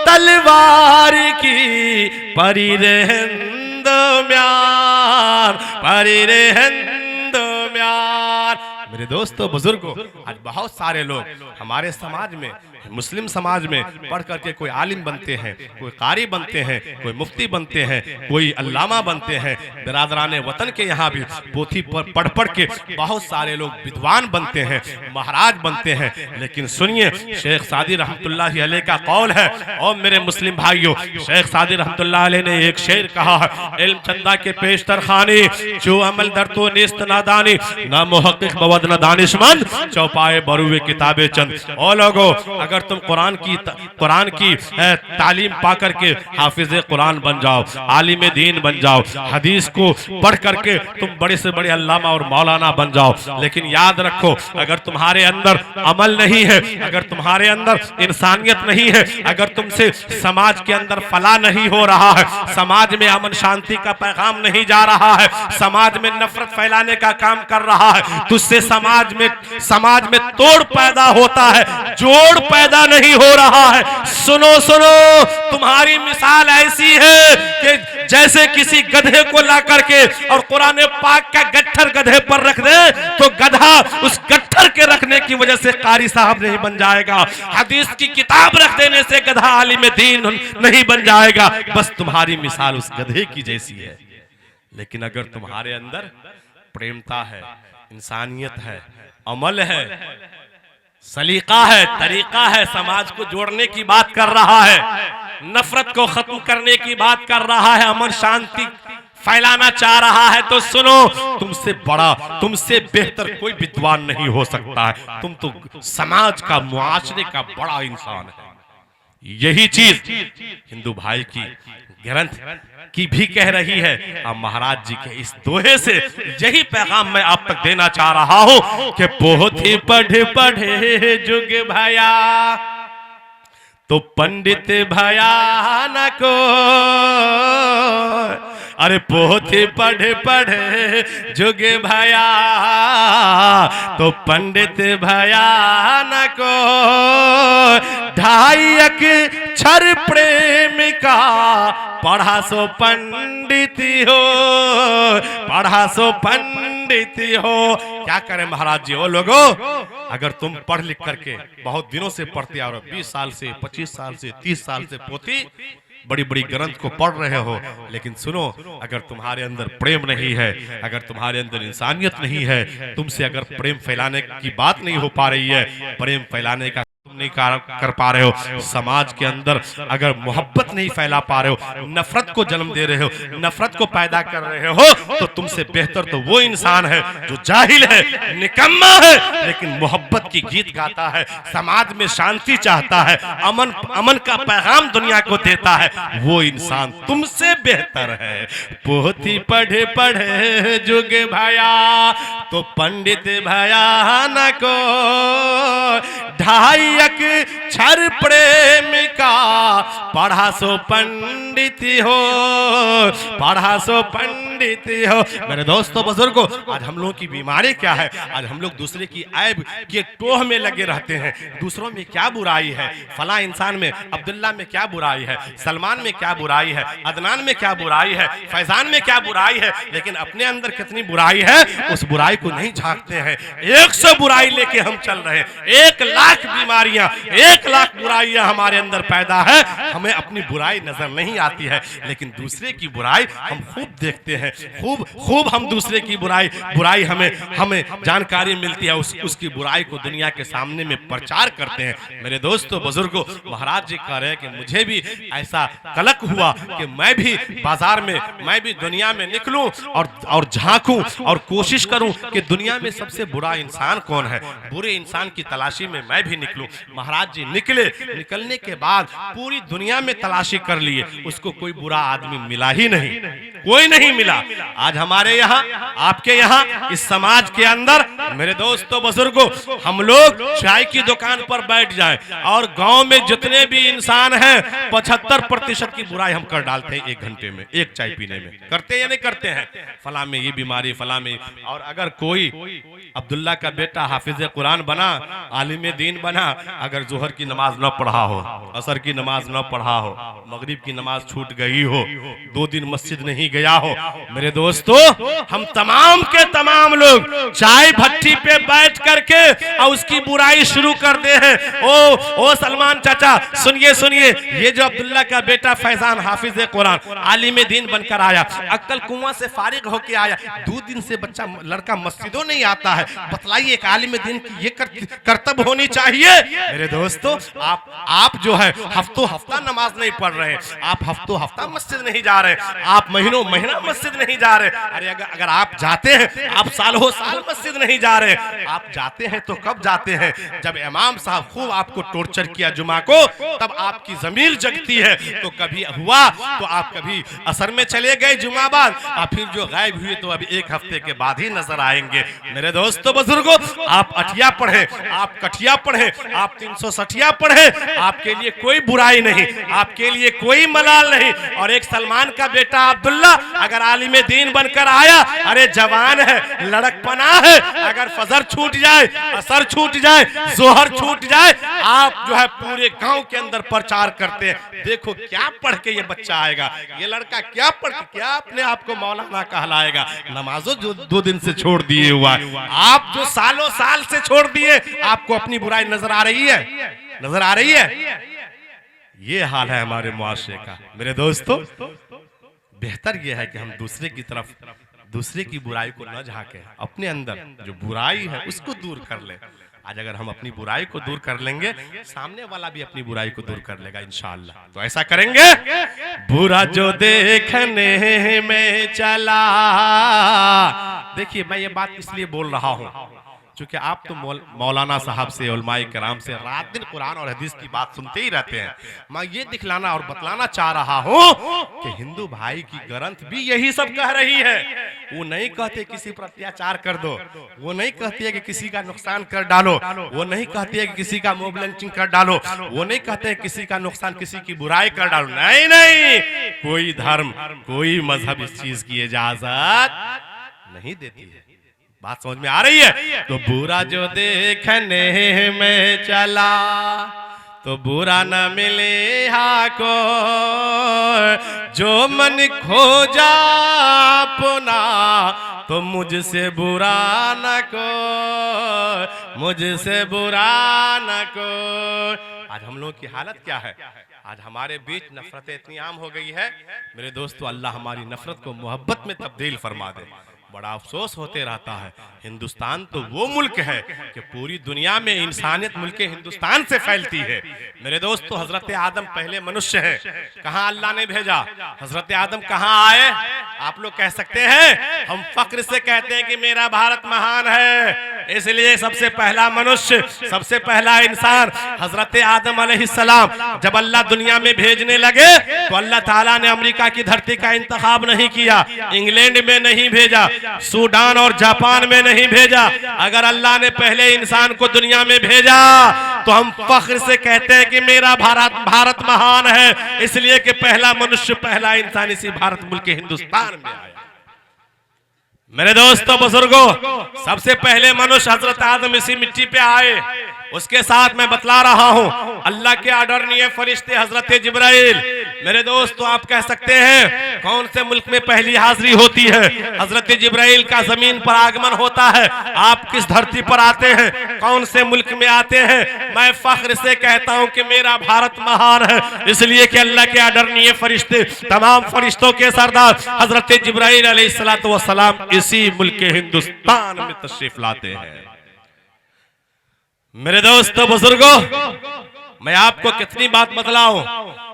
तलवार की, परी रहंद म्यार, परी रहंद म्यार। मेरे दोस्तों बुजुर्गों, आज बहुत सारे लोग हमारे समाज में, मुस्लिम समाज में पढ़ करके कोई आलिम बनते हैं, कोई कारी बनते हैं, कोई मुफ्ती बनते हैं, कोई अल्लामा बनते हैं। बिरादरान वतन के यहाँ भी पोथी पर पढ़ पढ़ के बहुत सारे लोग विद्वान बनते हैं, महाराज बनते हैं। लेकिन सुनिए, शेख सादी रहमतुल्लाह अलैह का कौल है, और मेरे मुस्लिम भाइयों, शेख सादी रहमतुल्लाह अलैह ने एक शेर कहा है, इल्म चंदा के पेशतर खानी, जो अमल दर तो निस्त नादानी, ना मुहक्किक बवद न दानिशमंद, चौपाए बरुए किताबे चंद। ओ लोगो, अगर तुम कुरान की तालीम पा करके हाफिज कुरान बन जाओ, आलिम दीन बन जाओ, हदीस को पढ़ करके तुम बड़े से बड़े अल्लामा और मौलाना बन जाओ, लेकिन याद रखो, अगर तुम्हारे अंदर अमल नहीं है, अगर तुम्हारे अंदर इंसानियत नहीं है, अगर तुमसे समाज के अंदर फला नहीं हो रहा है, समाज में अमन शांति का पैगाम नहीं जा रहा है, समाज में नफरत फैलाने का काम कर रहा है, तुझसे समाज में तोड़ पैदा होता है, जोड़ पैदा नहीं हो रहा है। सुनो सुनो, तुम्हारी मिसाल ऐसी है कि जैसे किसी गधे को ला करके और कुरान पाक का गट्ठर गधे पर रख दे, तो गधा उस गट्ठर के रखने की वजह से कारी साहब नहीं बन जाएगा, हदीस की किताब रख देने से गधा आलिम दीन नहीं बन जाएगा। बस तुम्हारी मिसाल उस गधे की जैसी है। लेकिन अगर तुम्हारे अंदर प्रेमता है, इंसानियत है, अमल है, सलीका है, तरीका है, समाज को जोड़ने की बात कर रहा है, नफरत को खत्म करने की बात कर रहा है, अमन शांति फैलाना चाह रहा है, तो सुनो, तुमसे बड़ा, तुमसे बेहतर कोई विद्वान नहीं हो सकता है। तुम तो समाज का, मुआशरे का बड़ा इंसान है। यही चीज हिंदू भाई की ग्रंथ की भी कह रही है। अब महाराज जी के इस दोहे से यही पैगाम मैं आप तक देना चाह रहा हूं कि पोथी पढ़े पढ़े जुग भया, तो पंडित भया न को, अरे पोथी पढ़े पढ़े जुग भया, तो पंडित भया न को, ढाई अक्षर प्रेम का, पढ़ा सो पंडित हो, पढ़ा सो पंडित हो। क्या करें महाराज जी, वो लोगों, अगर तुम पढ़ लिख करके बहुत दिनों से पढ़ते आ रहे हो, 20 साल से, 25 साल से, 30 साल से पोथी बड़ी बड़ी ग्रंथ को पढ़ रहे हो, लेकिन सुनो, अगर तुम्हारे अंदर प्रेम नहीं है, अगर तुम्हारे अंदर इंसानियत नहीं है, तुमसे अगर प्रेम फैलाने की बात नहीं हो पा रही है, प्रेम फैलाने का तुम नहीं कर पा रहे हो, समाज के अंदर अगर मोहब्बत नहीं फैला पा रहे हो, नफरत को जन्म दे रहे हो, नफरत को पैदा कर रहे हो, तो तुमसे बेहतर तो वो इंसान है जो जाहिल है, निकम्मा है, लेकिन मोहब्बत की गीत गाता है, समाज में शांति चाहता है, अमन का पैगाम दुनिया को देता है, वो इंसान तुमसे बेहतर है। पोथी पढ़े पढ़े जुग भया, तो पंडित भया न को, ढाई अक्षर प्रेम का, पढ़ा सो पंडित हो, पढ़ा सो पंडित हो। मेरे दोस्तों बुजुर्गों, आज हम लोगों की बीमारी क्या है? आज हम लोग दूसरे की ऐब के टोह में लगे रहते हैं। दूसरों में क्या बुराई है, फला इंसान में, अब्दुल्ला में क्या बुराई है, सलमान में क्या बुराई है, अदनान में क्या बुराई है, फैजान में क्या बुराई है, लेकिन अपने अंदर कितनी बुराई है उस बुराई को नहीं झांकते हैं। 100 बुराई लेके हम चल रहे हैं, 1 लाख बीमारियां, 1 लाख बुराइयां हमारे अंदर पैदा है, हमें अपनी बुराई नजर नहीं आती है, लेकिन दूसरे की बुराई हम खूब देखते हैं, खूब हम दूसरे की बुराई हमें जानकारी मिलती है, उसकी बुराई को दुनिया के सामने में प्रचार करते हैं। मेरे दोस्तों बुजुर्गों, महाराज जी कह रहे हैं कि मुझे भी ऐसा कलक हुआ कि मैं भी बाजार में, मैं भी दुनिया में निकलूं और झांकूं और कोशिश करूं कि दुनिया में सबसे बुरा इंसान कौन है, बुरे इंसान की तलाशी में मैं भी निकलूं। महाराज जी निकले, निकलने के बाद पूरी दुनिया में तलाशी कर लिए, उसको कोई बुरा आदमी मिला ही नहीं, कोई नहीं मिला। आज हमारे यहाँ, आपके यहाँ, इस समाज के अंदर मेरे दोस्तों बुजुर्गों, हम लोग चाय की दुकान पर बैठ जाएं और गांव में जितने भी इंसान हैं 75% की बुराई हम कर डालते हैं 1 घंटे में, एक चाय पीने में। करते या नहीं करते हैं? फला में ये बीमारी, फला में। और अगर कोई अब्दुल्ला का बेटा हाफिज कुरान बना, आलिम दीन बना, अगर जोहर की नमाज न पढ़ा हो, असर की नमाज न पढ़ा हो, मगरिब की नमाज छूट गई हो, 2 दिन मस्जिद नहीं गया हो, मेरे दोस्तों हम तमाम के तमाम लोग चाय भट्टी पे बैठ करके और उसकी बुराई शुरू करते हैं। ओ सलमान चाचा सुनिए सुनिए, ये जो अब्दुल्ला का बेटा फैजान हाफिज कुरान आलिम दीन बनकर आया, अक्कल कुआं से फारिग होके आया, 2 दिन से बच्चा लड़का मस्जिदों नहीं आता है, बतलाइए एक आलिम दीन की ये कर्तव्य होनी चाहिए। मेरे दोस्तों आप जो है हफ्तों हफ्ता नमाज नहीं पढ़ रहे, आप हफ्तों हफ्ता मस्जिद नहीं जा रहे, आप महीनों महीना मस्जिद नहीं जा रहे। अरे अगर आप जाते हैं, आप सालों साल मस्जिद नहीं जा रहे, आप जाते हैं तो कब जाते हैं? जब इमाम साहब खूब आपको टॉर्चर किया जुमा को, तब आपकी जमीर जगती है। तो कभी हुआ तो आप कभी असर में चले गए जुमा बाद, और फिर जो गायब हुए तो अभी 1 हफ्ते के बाद ही नजर आएंगे। मेरे दोस्तों बुजुर्गों, आप अठिया पढ़े, आप कठिया पढ़े, आप 360 पढ़े, आपके लिए कोई बुराई नहीं, आपके लिए कोई मलाल नहीं। और एक सलमान का बेटा अब्दुल्ला अगर आलिम दीन बनकर आया, अरे जवान है, लड़कपना है, अगर फजर छूट जाए, असर छूट जाए, जोहर छूट जाए, आप जो है पूरे गांव के अंदर प्रचार करते हैं, देखो क्या पढ़ के ये बच्चा आएगा, ये लड़का क्या पढ़ के क्या अपने आप को मौलाना कहलाएगा। नमाजों जो 2 दिन से छोड़ दिए हुआ, आप जो सालों साल से छोड़ दिए, आपको अपनी बुराई नजर आ रही है, नजर आ रही है। ये हाल है हमारे मुआशरे का। मेरे दोस्तों बेहतर यह है कि हम दूसरे की तरफ, दूसरे की बुराई को न झांके, अपने अंदर जो बुराई है उसको दूर कर ले। आज अगर हम अपनी बुराई को दूर कर लेंगे, सामने वाला भी अपनी बुराई को दूर कर लेगा इंशाअल्लाह। तो ऐसा करेंगे। बुरा जो देखने में चला, देखिए मैं ये बात इसलिए बोल रहा हूँ क्योंकि आप तो मौलाना साहब से, उलमाए कराम से रात दिन कुरान और हदीस की बात सुनते ही रहते हैं। मैं ये दिखलाना और बतलाना चाह रहा हूँ कि हिंदू भाई की ग्रंथ भी यही सब कह रही है। वो नहीं कहते किसी पर अत्याचार कर दो, वो नहीं कहती है कि किसी का नुकसान कर डालो, वो नहीं कहती है कि किसी का मोब लंचिंग कर डालो, वो नहीं कहते हैं किसी का नुकसान, किसी की बुराई कर डालो। नहीं नहीं, कोई धर्म, कोई मजहब इस चीज की इजाजत नहीं देती है। बात समझ में आ रही है? तो बुरा जो देखने में चला तो बुरा न मिले को, जो मन खोजा अपना तो मुझसे बुरा न को, मुझसे बुरा न को। आज हम लोग की हालत क्या है? आज हमारे बीच नफरतें इतनी आम हो गई है। मेरे दोस्तों अल्लाह हमारी नफरत को मोहब्बत में तब्दील फरमा दे। बड़ा अफसोस होते रहता है, हिंदुस्तान तो वो मुल्क है कि पूरी दुनिया में इंसानियत मुल्क हिंदुस्तान से फैलती है। मेरे दोस्तों हजरत आदम पहले मनुष्य है, कहाँ अल्लाह ने भेजा? हजरत आदम कहाँ आए? आप लोग कह सकते हैं, हम फक्र से कहते हैं कि मेरा भारत महान है, इसलिए सबसे पहला मनुष्य, सबसे पहला इंसान हजरत आदम अलैहिस्सलाम जब अल्लाह दुनिया में भेजने लगे तो अल्लाह ताला ने अमेरिका की धरती का इंतखाब नहीं किया, इंग्लैंड में नहीं भेजा, सूडान और जापान में नहीं भेजा। अगर अल्लाह ने पहले इंसान को दुनिया में भेजा तो हम फख्र से कहते हैं कि मेरा भारत महान है, इसलिए कि पहला मनुष्य, पहला इंसान इसी भारत मुल्क के हिंदुस्तान में आया। मेरे दोस्तों बुजुर्गों, सबसे पहले मनुष्य हजरत आदम इसी मिट्टी पे आए। उसके साथ मैं बतला रहा हूं, अल्लाह के आदरणीय फरिश्ते हजरत जिब्राइल। मेरे दोस्तों, आप कह सकते हैं कौन से मुल्क में पहली हाजिरी होती है? हजरत जिब्राइल का जमीन पर आगमन होता है। आप किस धरती पर आते हैं, कौन से मुल्क में आते हैं? मैं फख्र से कहता हूं कि मेरा भारत महान है, इसलिए कि अल्लाह के आदरणीय फरिश्ते, तमाम फरिश्तों के सरदार हजरत जिब्राइल अलैहिस्सलातु वस्सलाम इसी मुल्क के हिंदुस्तान में तशरीफ लाते हैं। मेरे दोस्तों बुजुर्गों, मैं आपको कितनी बात बतलाऊं।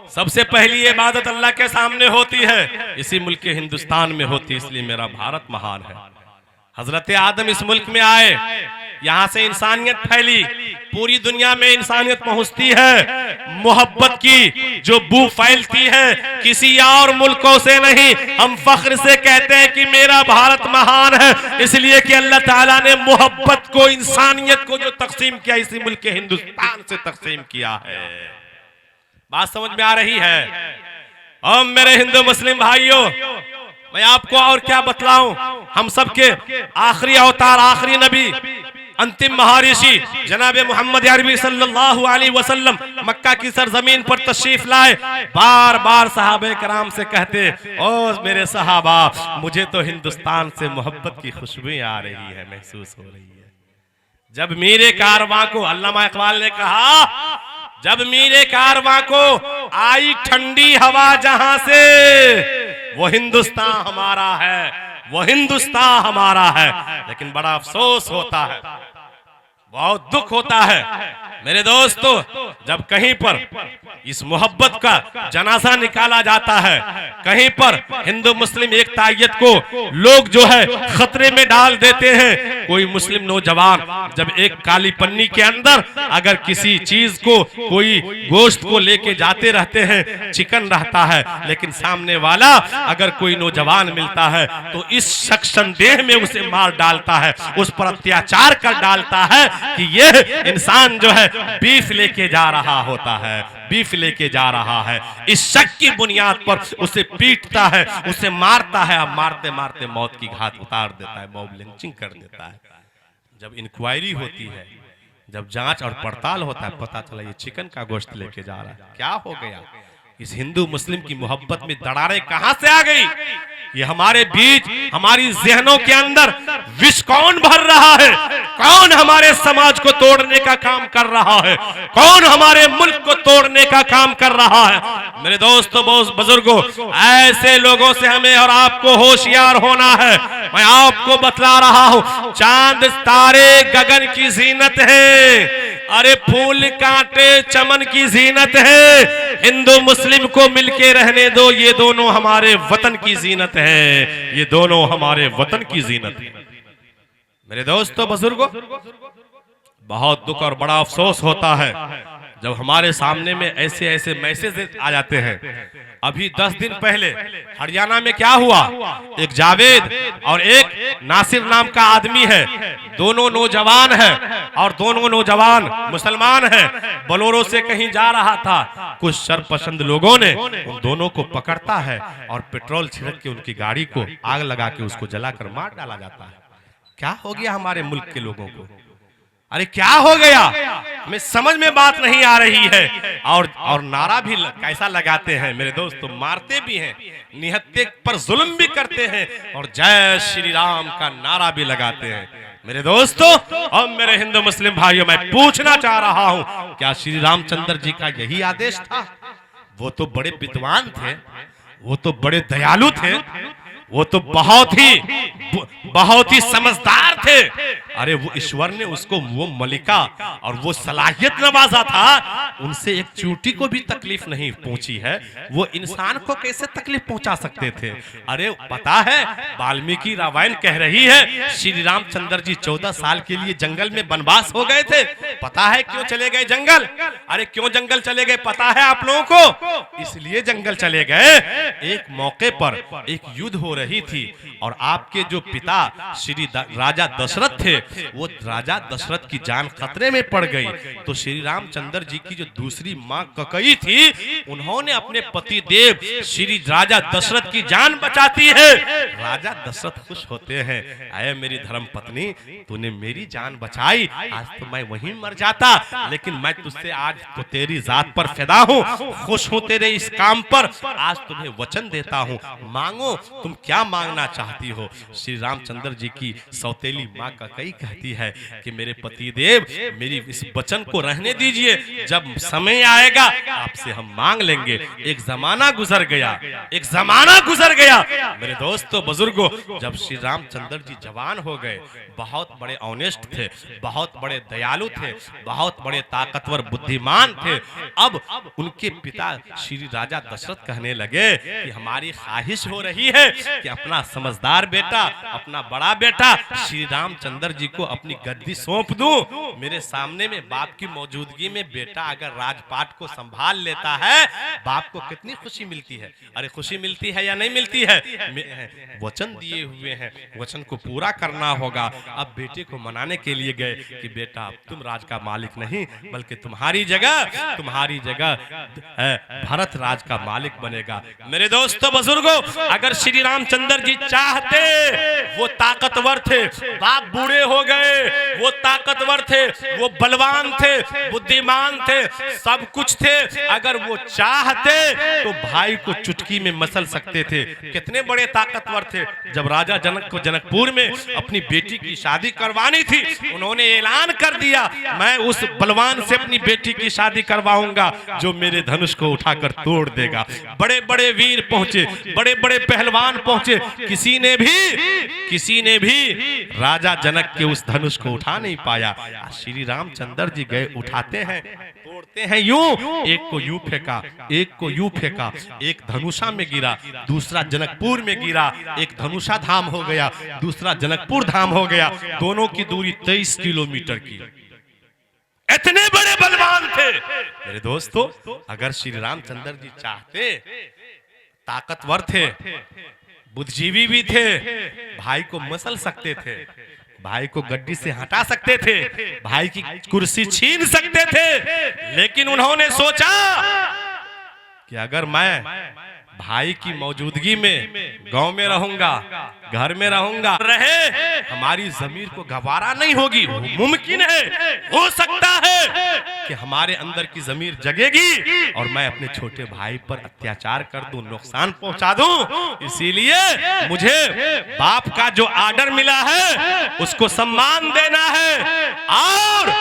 सबसे पहली इबादत अल्लाह के सामने होती है, इसी मुल्क के हिंदुस्तान में होती है, इसलिए मेरा भारत महान है। हजरत आदम इस मुल्क में आए, यहां से इंसानियत फैली, पूरी दुनिया में इंसानियत पहुंचती है। मोहब्बत की जो बू फैलती है किसी और मुल्कों से नहीं। हम फख्र से कहते हैं कि मेरा भारत महान है, इसलिए कि अल्लाह ताला ने मोहब्बत को, इंसानियत को जो तकसीम किया, इसी मुल्क के हिंदुस्तान से तकसीम किया है। बात समझ में आ रही है? और मेरे हिंदू मुस्लिम भाइयों, मैं आपको और क्या बतलाऊं। हम सबके आखिरी अवतार, आखिरी नबी, अंतिम महर्षि जनाब मोहम्मद अरबी सल्लल्लाहु अलैहि वसल्लम मक्का की सरजमीन पर तशरीफ लाए। बार बार सहाबे कराम से कहते, ओ मेरे सहाबा, मुझे तो हिंदुस्तान से मोहब्बत की खुशबू आ रही है, महसूस हो रही है। जब मीरे कारवां को, अल्लामा इकबाल ने कहा, जब मीरे कारवां को आई ठंडी हवा जहां से, वो हिंदुस्तान हमारा है, वो हिंदुस्तान हमारा है। लेकिन बड़ा अफसोस होता है, बहुत दुख होता है मेरे दोस्तों, जब कहीं पर इस मोहब्बत का जनाजा निकाला जाता है, कहीं पर हिंदू मुस्लिम एकतायत को लोग जो है खतरे में डाल देते हैं। कोई मुस्लिम नौजवान जब एक काली पन्नी के अंदर अगर किसी चीज को, कोई गोश्त को लेके जाते रहते हैं, चिकन रहता है, लेकिन सामने वाला अगर कोई नौजवान मिलता है तो इस शख्सन देह में उसे मार डालता है, उस पर अत्याचार कर डालता है कि यह इंसान जो है बीफ लेके जा रहा होता है, बीफ लेके जा रहा है। इस शक की बुनियाद पर उसे पीटता है, उसे मारता है, अब मारते मारते मौत की घात उतार देता है, मॉब लिंचिंग कर देता है। जब इंक्वायरी होती है, जब जांच और पड़ताल होता है, पता चला ये चिकन का गोश्त लेके जा रहा है। क्या हो गया? इस हिंदू मुस्लिम की मोहब्बत में दरारें कहां से आ गई? ये हमारे बीच, हमारी जहनों के अंदर विष कौन भर रहा है? कौन हमारे समाज को तोड़ने का काम कर रहा है? कौन हमारे मुल्क को तोड़ने का काम कर रहा है? मेरे दोस्तों, बहुत बुजुर्गों, ऐसे लोगों से हमें और आपको होशियार होना है। मैं आपको बतला रहा हूं, चांद तारे गगन की जीनत है, अरे फूल कांटे चमन की जीनत है। हिंदू मुस्लिम को मिलके रहने दो, ये दोनों हमारे वतन की जीनत है, ये दोनों हमारे वतन की जीनत है। मेरे दोस्तों बुजुर्गों, बहुत दुख और बड़ा अफसोस होता है जब हमारे सामने में ऐसे ऐसे मैसेज आ जाते हैं। अभी 10 दिन पहले हरियाणा में क्या हुआ, एक जावेद और एक नासिर नाम का आदमी है, दोनों नौजवान हैं और दोनों नौजवान मुसलमान हैं। बलोरो से कहीं जा रहा था, कुछ शरपसंद लोगों ने उन दोनों को पकड़ता है और पेट्रोल छिड़क के उनकी गाड़ी को आग लगा के उसको जलाकर मार डाला जाता है। क्या हो गया हमारे मुल्क के लोगों को? अरे क्या हो गया? हमें समझ में बात नहीं आ रही है। और नारा भी कैसा लगाते हैं मेरे दोस्तों, मारते भी हैं, निहत्ते पर जुल्म भी करते हैं और जय श्री राम का नारा भी लगाते हैं। मेरे दोस्तों और मेरे हिंदू मुस्लिम भाइयों, मैं पूछना चाह रहा हूं, क्या श्री रामचंद्र जी का यही आदेश था? वो तो बड़े विद्वान थे, वो तो बड़े दयालु थे, वो तो बहुत ही समझदार थे। अरे वो ईश्वर ने उसको वो मलिका और वो सलाहियत नवाजा था उनसे एक चींटी को भी तकलीफ नहीं पहुंची है, वो इंसान को कैसे तकलीफ पहुंचा सकते थे? अरे पता है, वाल्मीकि रामायण कह रही है श्री रामचंद्र जी 14 साल के लिए जंगल में वनवास हो गए थे। पता है क्यों चले गए जंगल? अरे क्यों जंगल चले गए पता है आप लोगों को? इसलिए जंगल चले गए, एक मौके पर एक युद्ध हो रही थी और आपके जो पिता श्री राजा दशरथ थे, वो राजा दशरथ की जान खतरे में पड़ गई। तो श्री रामचंद्र जी की जो दूसरी मां ककई थी, उन्होंने अपने पति देव श्री राजा दशरथ की जान बचाती है। राजा दशरथ खुश होते हैं, आए मेरी धर्म पत्नी, तूने मेरी जान बचाई, आज तो मैं वहीं मर जाता, लेकिन मैं तुझसे आज तो तेरी जात पर फिदा हूँ, खुश हूँ तेरे इस काम पर, आज तुम्हें वचन देता हूँ, मांगो तुम क्या मांगना चाहती हो। श्री रामचंद्र जी की सौतेली माँ ककई कहती है कि मेरे पति देव, मेरी इस वचन को रहने दीजिए, जब समय आएगा आपसे हम मांग लेंगे। एक जमाना गुजर गया, एक जमाना गुजर गया मेरे दोस्तों बुजुर्गों, जब श्री रामचंद्र जी जवान हो गए, बहुत बड़े ऑनेस्ट थे, बहुत बड़े दयालु थे, बहुत बड़े ताकतवर बुद्धिमान थे। अब उनके पिता श्री राजा दशरथ कहने लगे कि हमारी ख्वाहिश हो रही है कि अपना समझदार बेटा, अपना बड़ा बेटा श्री रामचंद्र जी को अपनी गद्दी सौंप दूं। मेरे सामने में बाप की मौजूदगी में बेटा अगर राजपाट को संभाल लेता है, बाप को कितनी खुशी मिलती है। अरे खुशी मिलती है या नहीं मिलती है? वचन दिए हुए हैं, वचन को पूरा करना होगा। अब बेटे को मनाने के लिए गए कि बेटा तुम राज का मालिक नहीं, बल्कि तुम्हारी जगह भरत राज का मालिक बनेगा। मेरे दोस्तों बुजुर्गों, अगर श्री रामचंद्र जी चाहते, वो ताकतवर थे, बाप बूढ़े हो गए, वो ताकतवर थे, वो बलवान थे, बुद्धिमान थे, सब कुछ थे, अगर वो चाहते तो भाई को चुटकी में मसल सकते थे। कितने बड़े ताकतवर थे। जब राजा जनक को जनकपुर में अपनी बेटी की शादी करवानी थी, उन्होंने ऐलान कर दिया, मैं उस बलवान से अपनी बेटी की शादी करवाऊंगा जो मेरे धनुष को उठाकर तोड़ देगा। बड़े बड़े वीर पहुंचे, बड़े बड़े पहलवान पहुंचे, किसी ने भी राजा जनक के उस धनुष को उठा नहीं पाया। श्री रामचंद्र जी गए, उठाते हैं, तोड़ते हैं, यूं एक को यूं फेंका, एक को यूं फेंका, एक धनुषा में गिरा, दूसरा जनकपुर में गिरा, एक धनुषा धाम हो गया, दूसरा जनकपुर धाम हो गया, दोनों की दूरी 23 किलोमीटर की। इतने बड़े बलवान थे मेरे दोस्तों। अगर श्री रामचंद्र जी चाहते, ताकतवर थे, बुद्धिजीवी भी थे, भाई को मसल सकते थे, भाई को गद्दी से हटा सकते थे, भाई की कुर्सी छीन सकते थे, लेकिन उन्होंने सोचा कि अगर मैं भाई की मौजूदगी में गांव में रहूंगा, घर में रहूंगा, रहे हमारी जमीर को गवारा नहीं होगी। मुमकिन है, हो सकता है कि हमारे अंदर की जमीर जगेगी और मैं अपने छोटे भाई पर अत्याचार कर दूं, नुकसान पहुंचा दूं। इसीलिए मुझे बाप का जो आर्डर मिला है उसको सम्मान देना है, और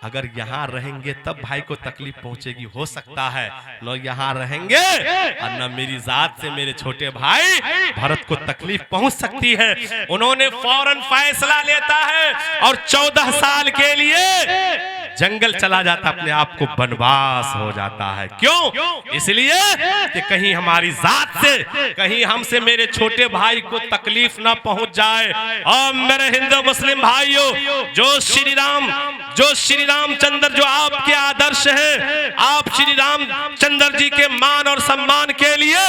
अगर यहाँ रहेंगे तब भाई को तकलीफ पहुंचेगी, हो सकता है न यहाँ रहेंगे और न मेरी जात से मेरे छोटे भाई भरत को तकलीफ पहुंच सकती है। उन्होंने फौरन फैसला लेता है और 14 साल के लिए जंगल चला जाता, अपने आप को वनवास हो जाता है। क्यों? इसलिए कि कहीं हमारी जात से, कहीं हमसे मेरे छोटे भाई को तकलीफ ना पहुंच जाए। और मेरे हिंदू मुस्लिम भाइयों, जो श्री रामचंद्र जो आपके आदर्श हैं, आप श्री रामचंद्र जी के मान और सम्मान के लिए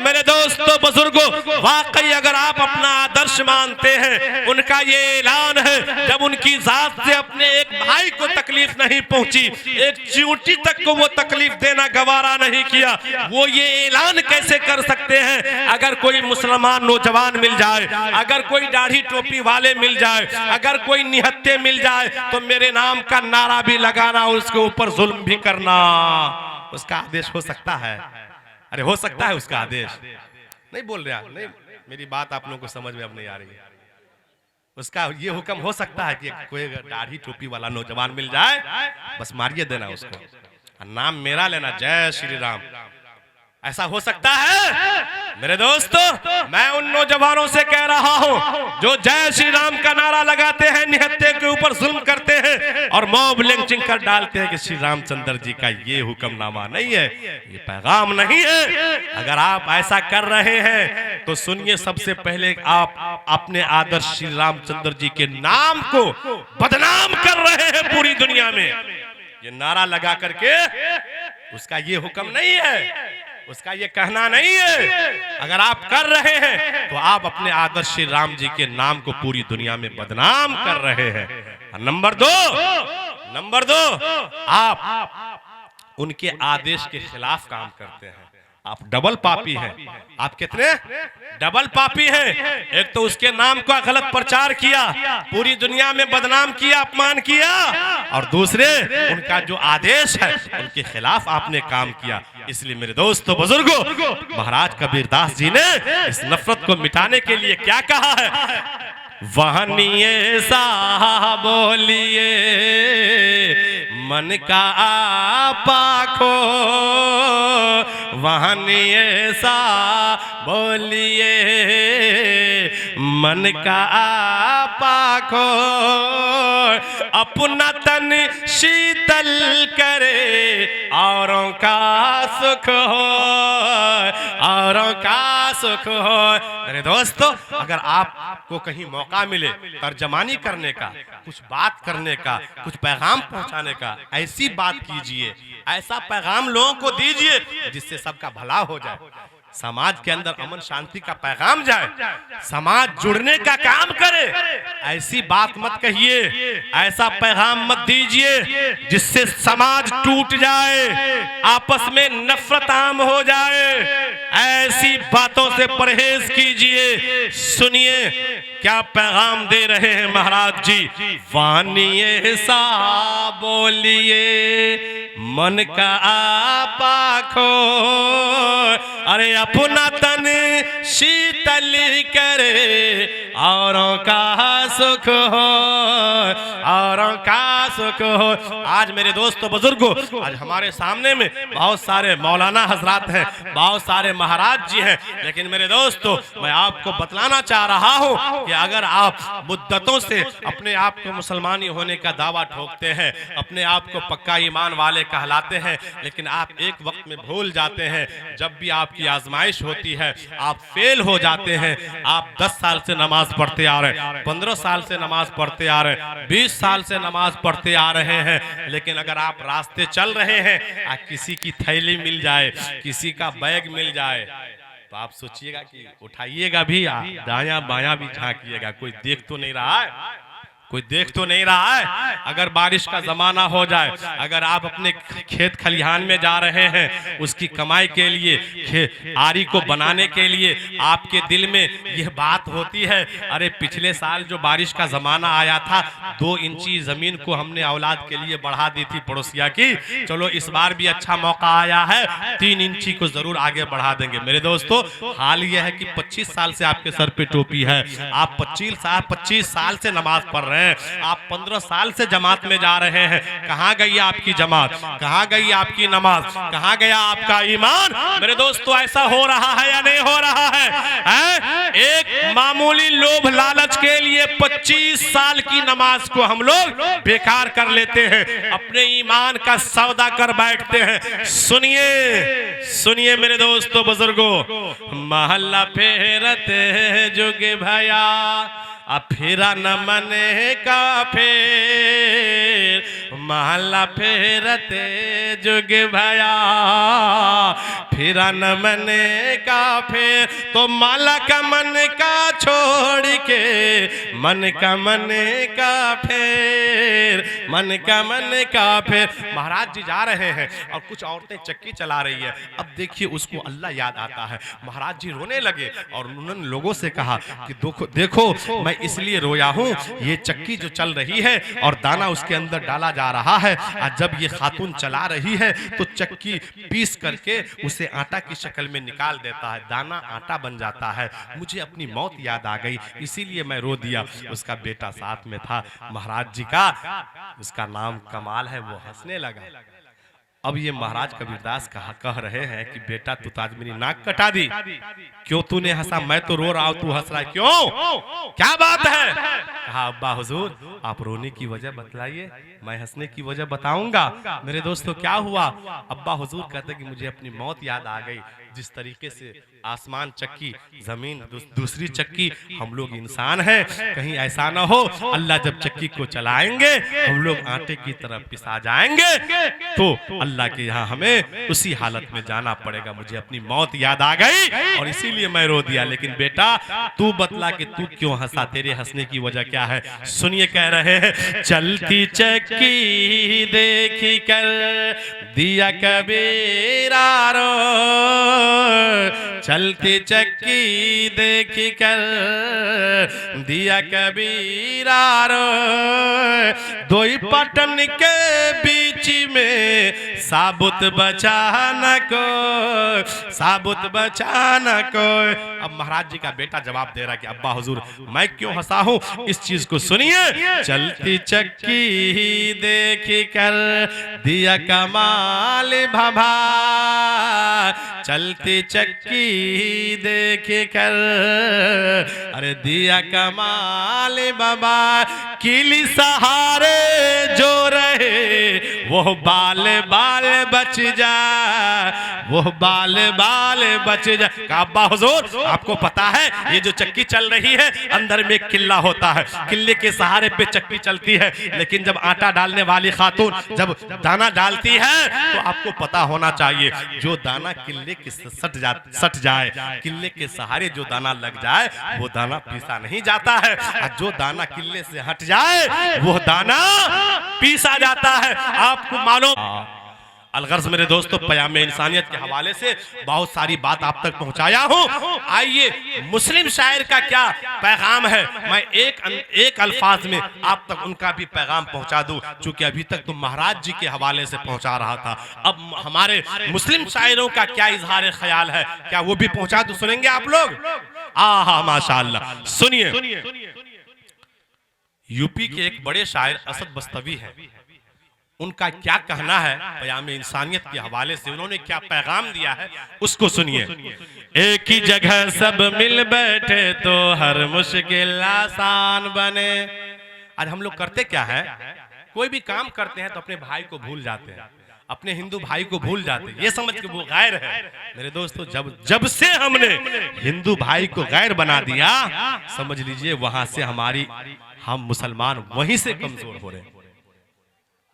मेरे दोस्तों बुजुर्गों, वाकई अगर आप अपना आदर्श मानते हैं, उनका ये ऐलान है, जब उनकी जात से अपने एक भाई को तकलीफ नहीं पहुंची, एक चींटी तक को वो तकलीफ देना गवारा नहीं किया, वो ये ऐलान कैसे कर सकते हैं? अगर कोई मुसलमान नौजवान मिल जाए, अगर कोई दाढ़ी टोपी वाले मिल जाए, अगर कोई निहत्ते मिल जाए, तो मेरे नाम का नारा भी लगाना, उसके ऊपर जुल्म भी करना, उसका आदेश हो सकता है। अरे हो सकता है उसका आदेश। नहीं बोल रहा, नहीं, मेरी बात आप लोगों को समझ में अब नहीं आ रही है। उसका ये हुक्म हो सकता है कि कोई दाढ़ी टोपी वाला नौजवान मिल जाए, बस मारिए देना उसको, नाम मेरा लेना, जय श्री राम, ऐसा हो सकता है? मेरे दोस्तों, मैं उन नौजवानों से कह रहा हूं जो जय श्री राम का नारा लगाते हैं, निहत्थे के ऊपर जुल्म करते हैं और मॉब लिंचिंग कर डालते हैं कि श्री रामचंद्र जी का ये हुक्मनामा नहीं है, ये पैगाम नहीं है। अगर आप ऐसा कर रहे हैं तो सुनिए, सबसे पहले आप अपने आदर्श श्री रामचंद्र जी के नाम को बदनाम कर रहे हैं पूरी दुनिया में। ये नारा लगा करके उसका ये हुक्म नहीं है, उसका ये कहना नहीं है। अगर आप कर रहे हैं तो आप अपने आदर्श श्री राम जी के नाम को पूरी दुनिया में बदनाम कर रहे हैं। और नंबर दो, आप उनके आदेश के खिलाफ काम करते हैं। आप डबल पापी हैं। आप कितने डबल पापी हैं? एक तो उसके नाम का गलत प्रचार किया, पूरी दुनिया में बदनाम किया, अपमान किया, और दूसरे उनका जो आदेश है उनके खिलाफ आपने काम किया। इसलिए मेरे दोस्तों बुजुर्गों, महाराज कबीरदास जी ने इस नफरत को मिटाने के लिए क्या कहा है? वहनिए सा बोलिए मन का पाखो, वहनिए सा बोलिए मन का पाखो, अपना तन शीतल करे औरों का सुख हो, औरों का सुख हो। मेरे दोस्तों, अगर आपको कहीं मौका मिले तर्जमानी करने का, कुछ बात करने का, कुछ पैगाम पहुंचाने का, ऐसी बात कीजिए, ऐसा पैगाम लोगों को दीजिए जिससे सबका भला हो जाए, समाज के अंदर अमन शांति का पैगाम जाए, समाज जुड़ने का काम करे। ऐसी बात मत कहिए, ऐसा पैगाम मत दीजिए जिससे समाज टूट जाए, आपस में नफरत आम हो जाए। ऐसी बातों से परहेज कीजिए। सुनिए क्या पैगाम दे रहे हैं महाराज जी। वानिए सा बोलिए मन का पाखो, अरे अपना तन शीतल करे औरों का सुख हो, औरों का सुख हो। आज मेरे दोस्तों बुजुर्गों, आज हमारे सामने में बहुत सारे मौलाना हजरात हैं, बहुत सारे महाराज जी हैं, लेकिन मेरे दोस्तों मैं आपको बतलाना चाह रहा हूं कि अगर आप मुद्दतों से अपने आप को मुसलमानी होने का दावा ठोकते हैं, अपने आप को पक्का ईमान वाले कहलाते हैं, लेकिन आप एक वक्त में भूल जाते हैं, जब भी आपकी आजमाइश होती है आप फेल हो जाते हैं। आप 10 साल से नमाज पढ़ते आ रहे हैं, 15 साल से नमाज पढ़ते आ रहे हैं, 20 साल से नमाज पढ़ते आ रहे हैं, लेकिन अगर आप रास्ते चल रहे हैं, किसी की थैली मिल जाए, किसी का बैग मिल जाए, तो आप सोचिएगा कि उठाइएगा भी, दायां बायां भी झांकिएगा, कोई देख तो नहीं रहा है, कोई देख तो नहीं रहा है। अगर बारिश का जमाना हो जाए, अगर आप अपने खेत खलिहान में जा रहे हैं, उसकी कमाई के लिए, आरी को बनाने के लिए आपके दिल में यह बात होती है, अरे पिछले साल जो बारिश का जमाना आया था 2 इंची जमीन को हमने औलाद के लिए बढ़ा दी थी पड़ोसिया की, चलो इस बार भी अच्छा मौका आया है 3 इंची को जरूर आगे बढ़ा देंगे। मेरे दोस्तों, हाल यह है कि 25 साल से आपके सर पे टोपी है, आप 25 साल से नमाज पढ़ रहे हैं, आप 15 साल से जमात में जा रहे हैं, कहां गई आपकी जमात, कहां गई आपकी नमाज, कहां गया आपका ईमान? मेरे दोस्तों, ऐसा हो रहा है या नहीं हो रहा है? एक मामूली लोभ लालच के लिए 25 साल की नमाज को हम लोग बेकार कर लेते हैं, अपने ईमान का सौदा कर बैठते हैं। सुनिए मेरे दोस्तों बुजुर्गों, महल्ला फेरते जुग भया फिरा न मने का फेर, महल्ला फेरते जुग भया फिरा न मने का फेर, तो माला का मन का छोड़ के मन का मने का फेर, मन का मन का फेर। महाराज जी जा रहे हैं और कुछ औरतें चक्की चला रही है। अब देखिए उसको अल्लाह याद आता है, महाराज जी रोने लगे और उन्होंने लोगों से कहा कि देखो मैं इसलिए रोया हूं, ये चक्की जो चल रही है और दाना उसके अंदर डाला जा रहा है, और जब ये खातून चला रही है तो चक्की पीस करके उसे आटा की शक्ल में निकाल देता है, दाना आटा बन जाता है। मुझे अपनी मौत याद आ गई, इसीलिए मैं रो दिया। उसका बेटा साथ में था, महाराज जी का, उसका नाम कमाल है, वो हंसने लगा। अब ये महाराज कबीरदास कह रहे हैं कि बेटा तू तो आज मेरी नाक कटा दी, क्यों तूने हंसा? मैं तो रो रहा हूं, तू हंस रहा है क्यों? क्या बात है? कहा अब्बा हुजूर आप रोने की वजह बतलाइए, मैं हंसने की वजह बताऊंगा। मेरे दोस्तों क्या हुआ? अब्बा हुजूर कहते कि मुझे अपनी मौत याद आ गई। जिस तरीके से आसमान चक्की, जमीन दूसरी चक्की, हम लोग इंसान हैं, कहीं ऐसा ना हो अल्लाह जब चक्की को चलाएंगे हम लोग आटे की तरफ पिसा जाएंगे, तो अल्लाह के यहाँ हमें उसी हालत में जाना पड़ेगा। मुझे अपनी मौत याद आ गई और इसीलिए मैं रो दिया। लेकिन बेटा तू बतला कि तू क्यों हंसा, तेरे हंसने की वजह क्या है? सुनिए, कह रहे हैं चलती चक्की देखी कर दिया कबीरा रो, चलती चक्की देखी कर दिया कबीरा रो, दो ही पटन के बीच में साबुत बचाना को, साबुत बचाना को। अब महाराज जी का बेटा जवाब दे रहा कि अब्बा हुजूर मैं क्यों हंसा हूं, इस चीज को सुनिए। चलती चक्की देखी कर दिया कमाल भभा, चलती चक्की देखी कर अरे दिया कमाल बाबा, किली सहारे जो रहे वो बाल बाल बच जा, वो बाल बाल बच जा। अब्बा हुजूर आपको पता है ये जो चक्की चल रही है अंदर में एक किल्ला होता है, किल्ले के सहारे पे चक्की चलती है। लेकिन जब आटा डालने वाली खातून जब दाना डालती है तो आपको पता होना चाहिए जो दाना किल्ले के सट जाए, किल्ले के सहारे जो दाना लग जाए वो दाना पीसा नहीं जाता है, और जो दाना किल्ले से हट जाए वो दाना पीसा जाता है। आपको मालूम अलगर्ज मेरे दोस्तों पयाम इंसानियत के हवाले से बहुत सारी बात आप तक पहुंचाया हूं। आइए मुस्लिम शायर का क्या पैगाम है, मैं एक अल्फाज में आप तक उनका भी पैगाम पहुंचा दूं, चूंकि अभी तक तो महाराज जी के हवाले से पहुंचा रहा था। अब हमारे मुस्लिम शायरों का क्या इजहार ख्याल है, क्या वो भी पहुंचा दूं? सुनेंगे आप लोग? आहा माशाअल्लाह, सुनिए। यूपी के एक बड़े शायर असद बस्तवी है, उनका क्या कहना है पयाम इंसानियत के हवाले से, उन्होंने क्या पैगाम दिया है उसको सुनिए। एक ही जगह सब मिल बैठे तो हर मुश्किल आसान बने। आज हम लोग करते क्या है, कोई भी काम करते हैं तो अपने भाई को भूल जाते हैं, अपने हिंदू भाई को भूल जाते हैं, ये समझ के वो गैर है। मेरे दोस्तों जब से हमने हिंदू भाई को गैर बना दिया, समझ लीजिए वहां से हम मुसलमान वहीं से कमजोर हो रहे हैं।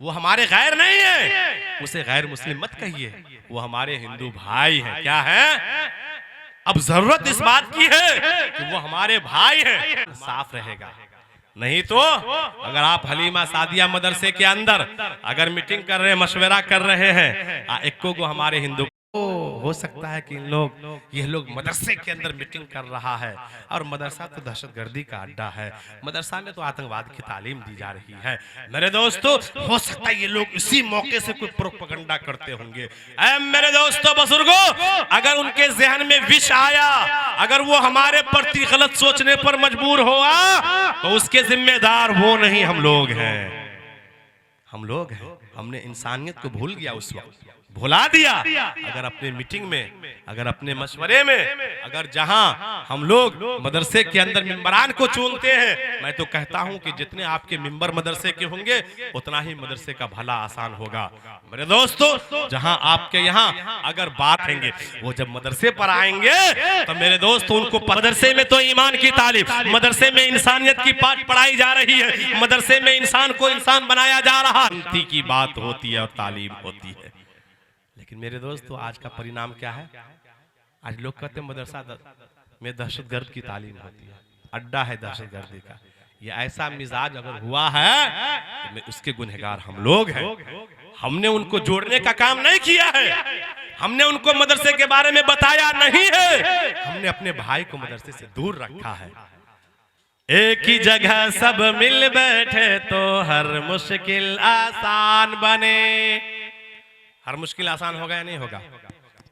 वो हमारे गैर नहीं है, उसे गैर मुस्लिम मत कहिए, वो हमारे हिंदू भाई हैं। क्या है? अब जरूरत इस बात की है कि वो हमारे भाई हैं, साफ रहेगा। नहीं तो अगर आप हलीमा सादिया मदरसे के अंदर अगर मीटिंग कर रहे हैं, मशवरा कर रहे हैं, इक्को को हमारे हिंदू हो सकता है कि ये लोग मदरसे के अंदर मीटिंग कर रहा है, और मदरसा तो दहशतगर्दी का अड्डा है, मदरसा में तो आतंकवाद की तालीम दी जा रही है। मेरे दोस्तों हो सकता है ये लोग इसी मौके से कोई प्रोपेगेंडा करते होंगे। मेरे दोस्तों बुजुर्गों, अगर उनके जहन में विष आया, अगर वो हमारे प्रति गलत सोचने पर मजबूर हुआ, तो उसके जिम्मेदार वो नहीं, हम लोग हैं। हम लोग हैं, हमने इंसानियत को भूल गया, उस वक्त भुला दिया। अगर अपने मीटिंग में, अगर अपने मशवरे में, अगर जहां हम लोग मदरसे के अंदर मिंबरान को चुनते हैं, मैं तो कहता हूं कि जितने आपके मिंबर मदरसे के होंगे उतना ही मदरसे का भला आसान होगा। मेरे दोस्तों जहां आपके यहाँ अगर बात हैंगे, वो जब मदरसे पर आएंगे तो मेरे दोस्त उनको मदरसे में तो ईमान की तालीम, मदरसे में इंसानियत की पाठ पढ़ाई जा रही है, मदरसे में इंसान को इंसान बनाया जा रहा है, की बात होती है और तालीम होती है। लेकिन मेरे दोस्तों आज का परिणाम क्या है? आज लोग कहते हैं मदरसा में दहशतगर्द की तालीम होती है, अड्डा है दहशतगर्दी का। ये ऐसा मिजाज अगर हुआ है तो उसके गुनहगार हम लोग हैं। हमने उनको जोड़ने का काम नहीं किया है, हमने उनको मदरसे के बारे में बताया नहीं है, हमने अपने भाई को मदरसे से दूर रखा है। एक ही जगह सब मिल बैठे तो हर मुश्किल आसान बने। हर मुश्किल आसान होगा या नहीं होगा?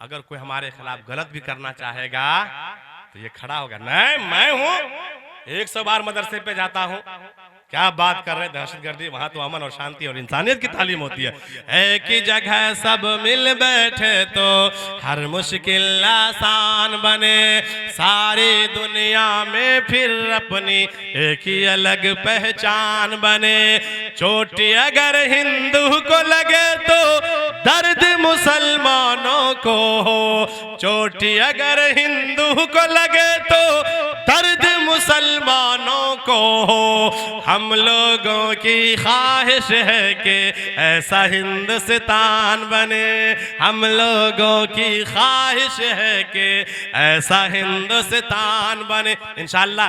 अगर कोई हमारे खिलाफ गलत भी करना चाहेगा तो ये खड़ा होगा, नहीं मैं हूं, 100 बार मदरसे पे जाता हूं, क्या बात कर रहे हैं, दहशतगर्दी, वहां तो अमन और शांति और इंसानियत की तालीम होती है। एक ही जगह सब मिल बैठे तो हर मुश्किल आसान बने, सारी दुनिया में फिर अपनी एक ही अलग पहचान बने। चोटी अगर हिंदू को लगे तो दर्द मुसलमानों को हो, चोटी अगर हिंदू को लगे तो दर्द मुसलमानों को हो। हम लोगों की ख्वाहिश है कि ऐसा हिंदुस्तान बने, हम लोगों की ख्वाहिश है कि ऐसा हिंदुस्तान बने। इंशाअल्लाह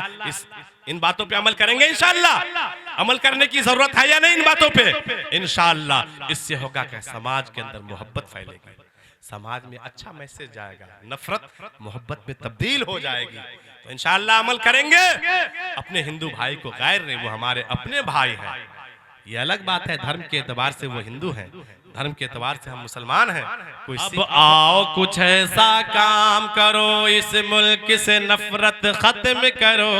इन बातों पे अमल करेंगे। इंशाअल्लाह अमल करने की जरूरत है या नहीं इन बातों पे? इंशाअल्लाह इससे होगा कि समाज के अंदर मोहब्बत फैलेगी, समाज में अच्छा मैसेज जाएगा, नफरत मोहब्बत में तब्दील हो जाएगी। तो इंशाअल्लाह अमल करेंगे। अपने हिंदू भाई को गैर नहीं, वो हमारे अपने भाई हैं। ये अलग बात है, धर्म के एतबार से वो हिंदू हैं, धर्म के एतबार से हम मुसलमान हैं। कोई अब आओ कुछ ऐसा काम करो, इस मुल्क से नफरत खत्म करो,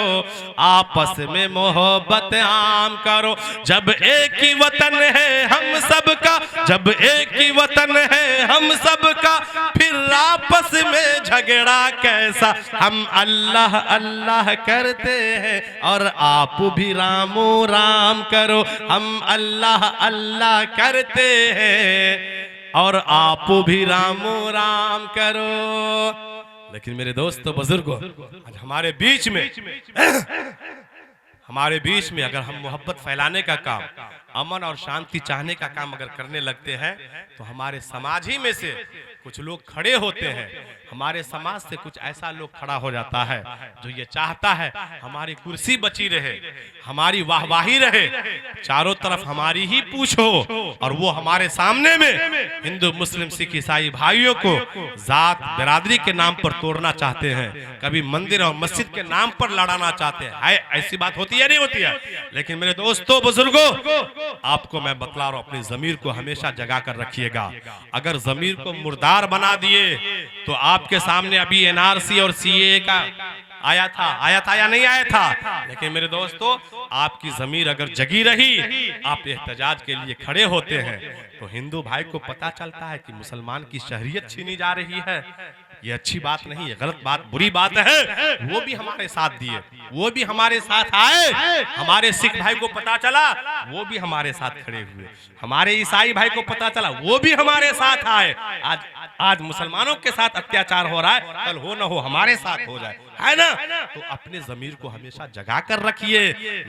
आपस में मोहब्बत आम करो। जब एक ही वतन है हम सबका, जब एक ही वतन है हम सबका, फिर आपस में झगड़ा कैसा। हम अल्लाह अल्लाह करते हैं और आप भी रामो राम करो। हम अल्लाह अल्लाह करते हैं और आप भी रामो राम करो। लेकिन मेरे दोस्तों बुजुर्गों, आज हमारे बीच में अगर हम मोहब्बत फैलाने का काम, अमन और शांति चाहने का काम अगर करने लगते हैं तो हमारे समाज ही में से कुछ लोग खड़े होते हैं, हमारे समाज से कुछ ऐसा लोग खड़ा हो जाता है जो ये चाहता है हमारी कुर्सी बची रहे, हमारी वाहवाही रहे, चारों तरफ हमारी ही पूछ हो, और वो हमारे सामने में हिंदू मुस्लिम सिख ईसाई भाइयों को जात बिरादरी के नाम पर तोड़ना चाहते हैं, कभी मंदिर और मस्जिद के नाम पर लड़ाना चाहते हैं। ऐसी बात होती है नहीं होती है? लेकिन मेरे दोस्तों बुजुर्गों, आपको मैं बतला रहा हूं, अपनी जमीर को हमेशा जगा कर रखिएगा। अगर जमीर को मुर्दार बना दिए तो आपके सामने अभी एनआरसी और सीए का आया था या नहीं आया था? लेकिन मेरे दोस्तों, आपकी जमीर अगर जगी रही, आप एहतजाज के लिए खड़े होते हैं, तो हिंदू भाई को पता चलता है कि मुसलमान की शहरियत छीनी जा रही है। ये अच्छी बात नहीं है, गलत बात, बुरी बात है। वो भी हमारे साथ दिए, वो भी हमारे साथ आए। हमारे सिख भाई को पता चला, वो भी हमारे साथ खड़े हुए। हमारे ईसाई भाई को पता चला, वो भी हमारे साथ आए। आज मुसलमानों के साथ अत्याचार हो रहा है, कल हो न हो हमारे साथ हो जाए, है ना? तो अपने जमीर को हमेशा जगा कर रखिए,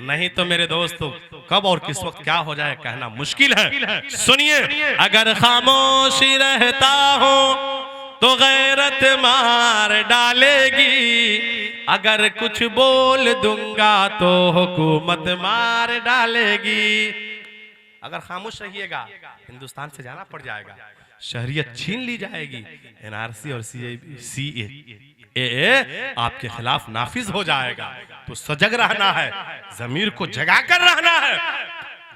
नहीं तो मेरे दोस्तों कब और किस वक्त क्या हो जाए कहना मुश्किल है। सुनिए, अगर खामोशी रहता हो तो गैरत मार डालेगी, अगर कुछ बोल दूंगा तो हुकूमत मार डालेगी। अगर खामोश रहिएगा हिंदुस्तान से जाना पड़ जाएगा, शहरियत छीन ली जाएगी, एनआरसी और सीए आपके खिलाफ नाफिज हो जाएगा। तो सजग रहना है, जमीर को जगा कर रहना है।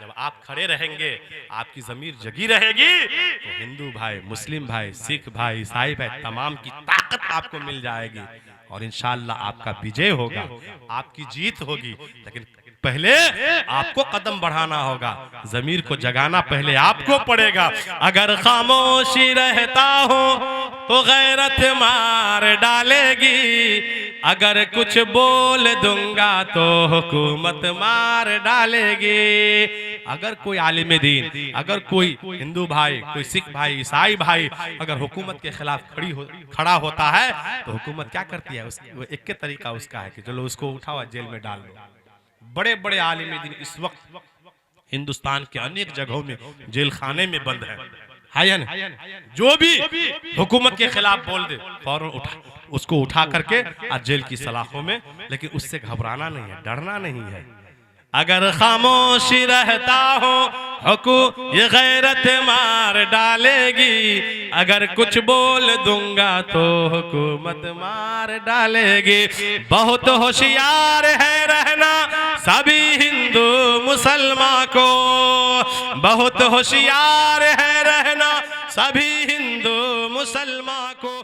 जब आप खड़े रहेंगे, आपकी जमीर जगी रहेगी, तो हिंदू भाई, मुस्लिम भाई, सिख भाई, ईसाई भाई, तमाम की ताकत आपको मिल जाएगी और इंशाअल्लाह आपका विजय होगा, आपकी जीत होगी। लेकिन पहले आपको कदम बढ़ाना होगा, जमीर को जगाना पहले आपको पड़ेगा। अगर खामोशी रहता हो तो गैरत मार डालेगी, अगर कुछ बोल दूंगा तो हुकूमत मार डालेगी। अगर कोई आलिम दीन, अगर कोई हिंदू भाई, कोई सिख भाई, ईसाई भाई अगर हुकूमत के खिलाफ खड़ा होता है तो हुकूमत क्या करती है? वो एक के तरीका उसका है कि चलो उसको उठाओ जेल में डाल दो। बड़े बड़े आलिम दीन इस वक्त हिंदुस्तान के अनेक जगहों में जेल खाने में बंद है या नहीं? जो भी हुकूमत के खिलाफ बोल दे फौरन उसको उठा करके आज जेल की सलाखों में। लेकिन उससे घबराना नहीं है, डरना नहीं है। अगर खामोशी रहता हो ये गैरत मार डालेगी, अगर कुछ बोल दूंगा तो हुकूमत मार डालेगी। बहुत होशियार है रहना सभी हिंदू मुसलमान को, बहुत होशियार है रहना सभी हिंदू मुसलमान को।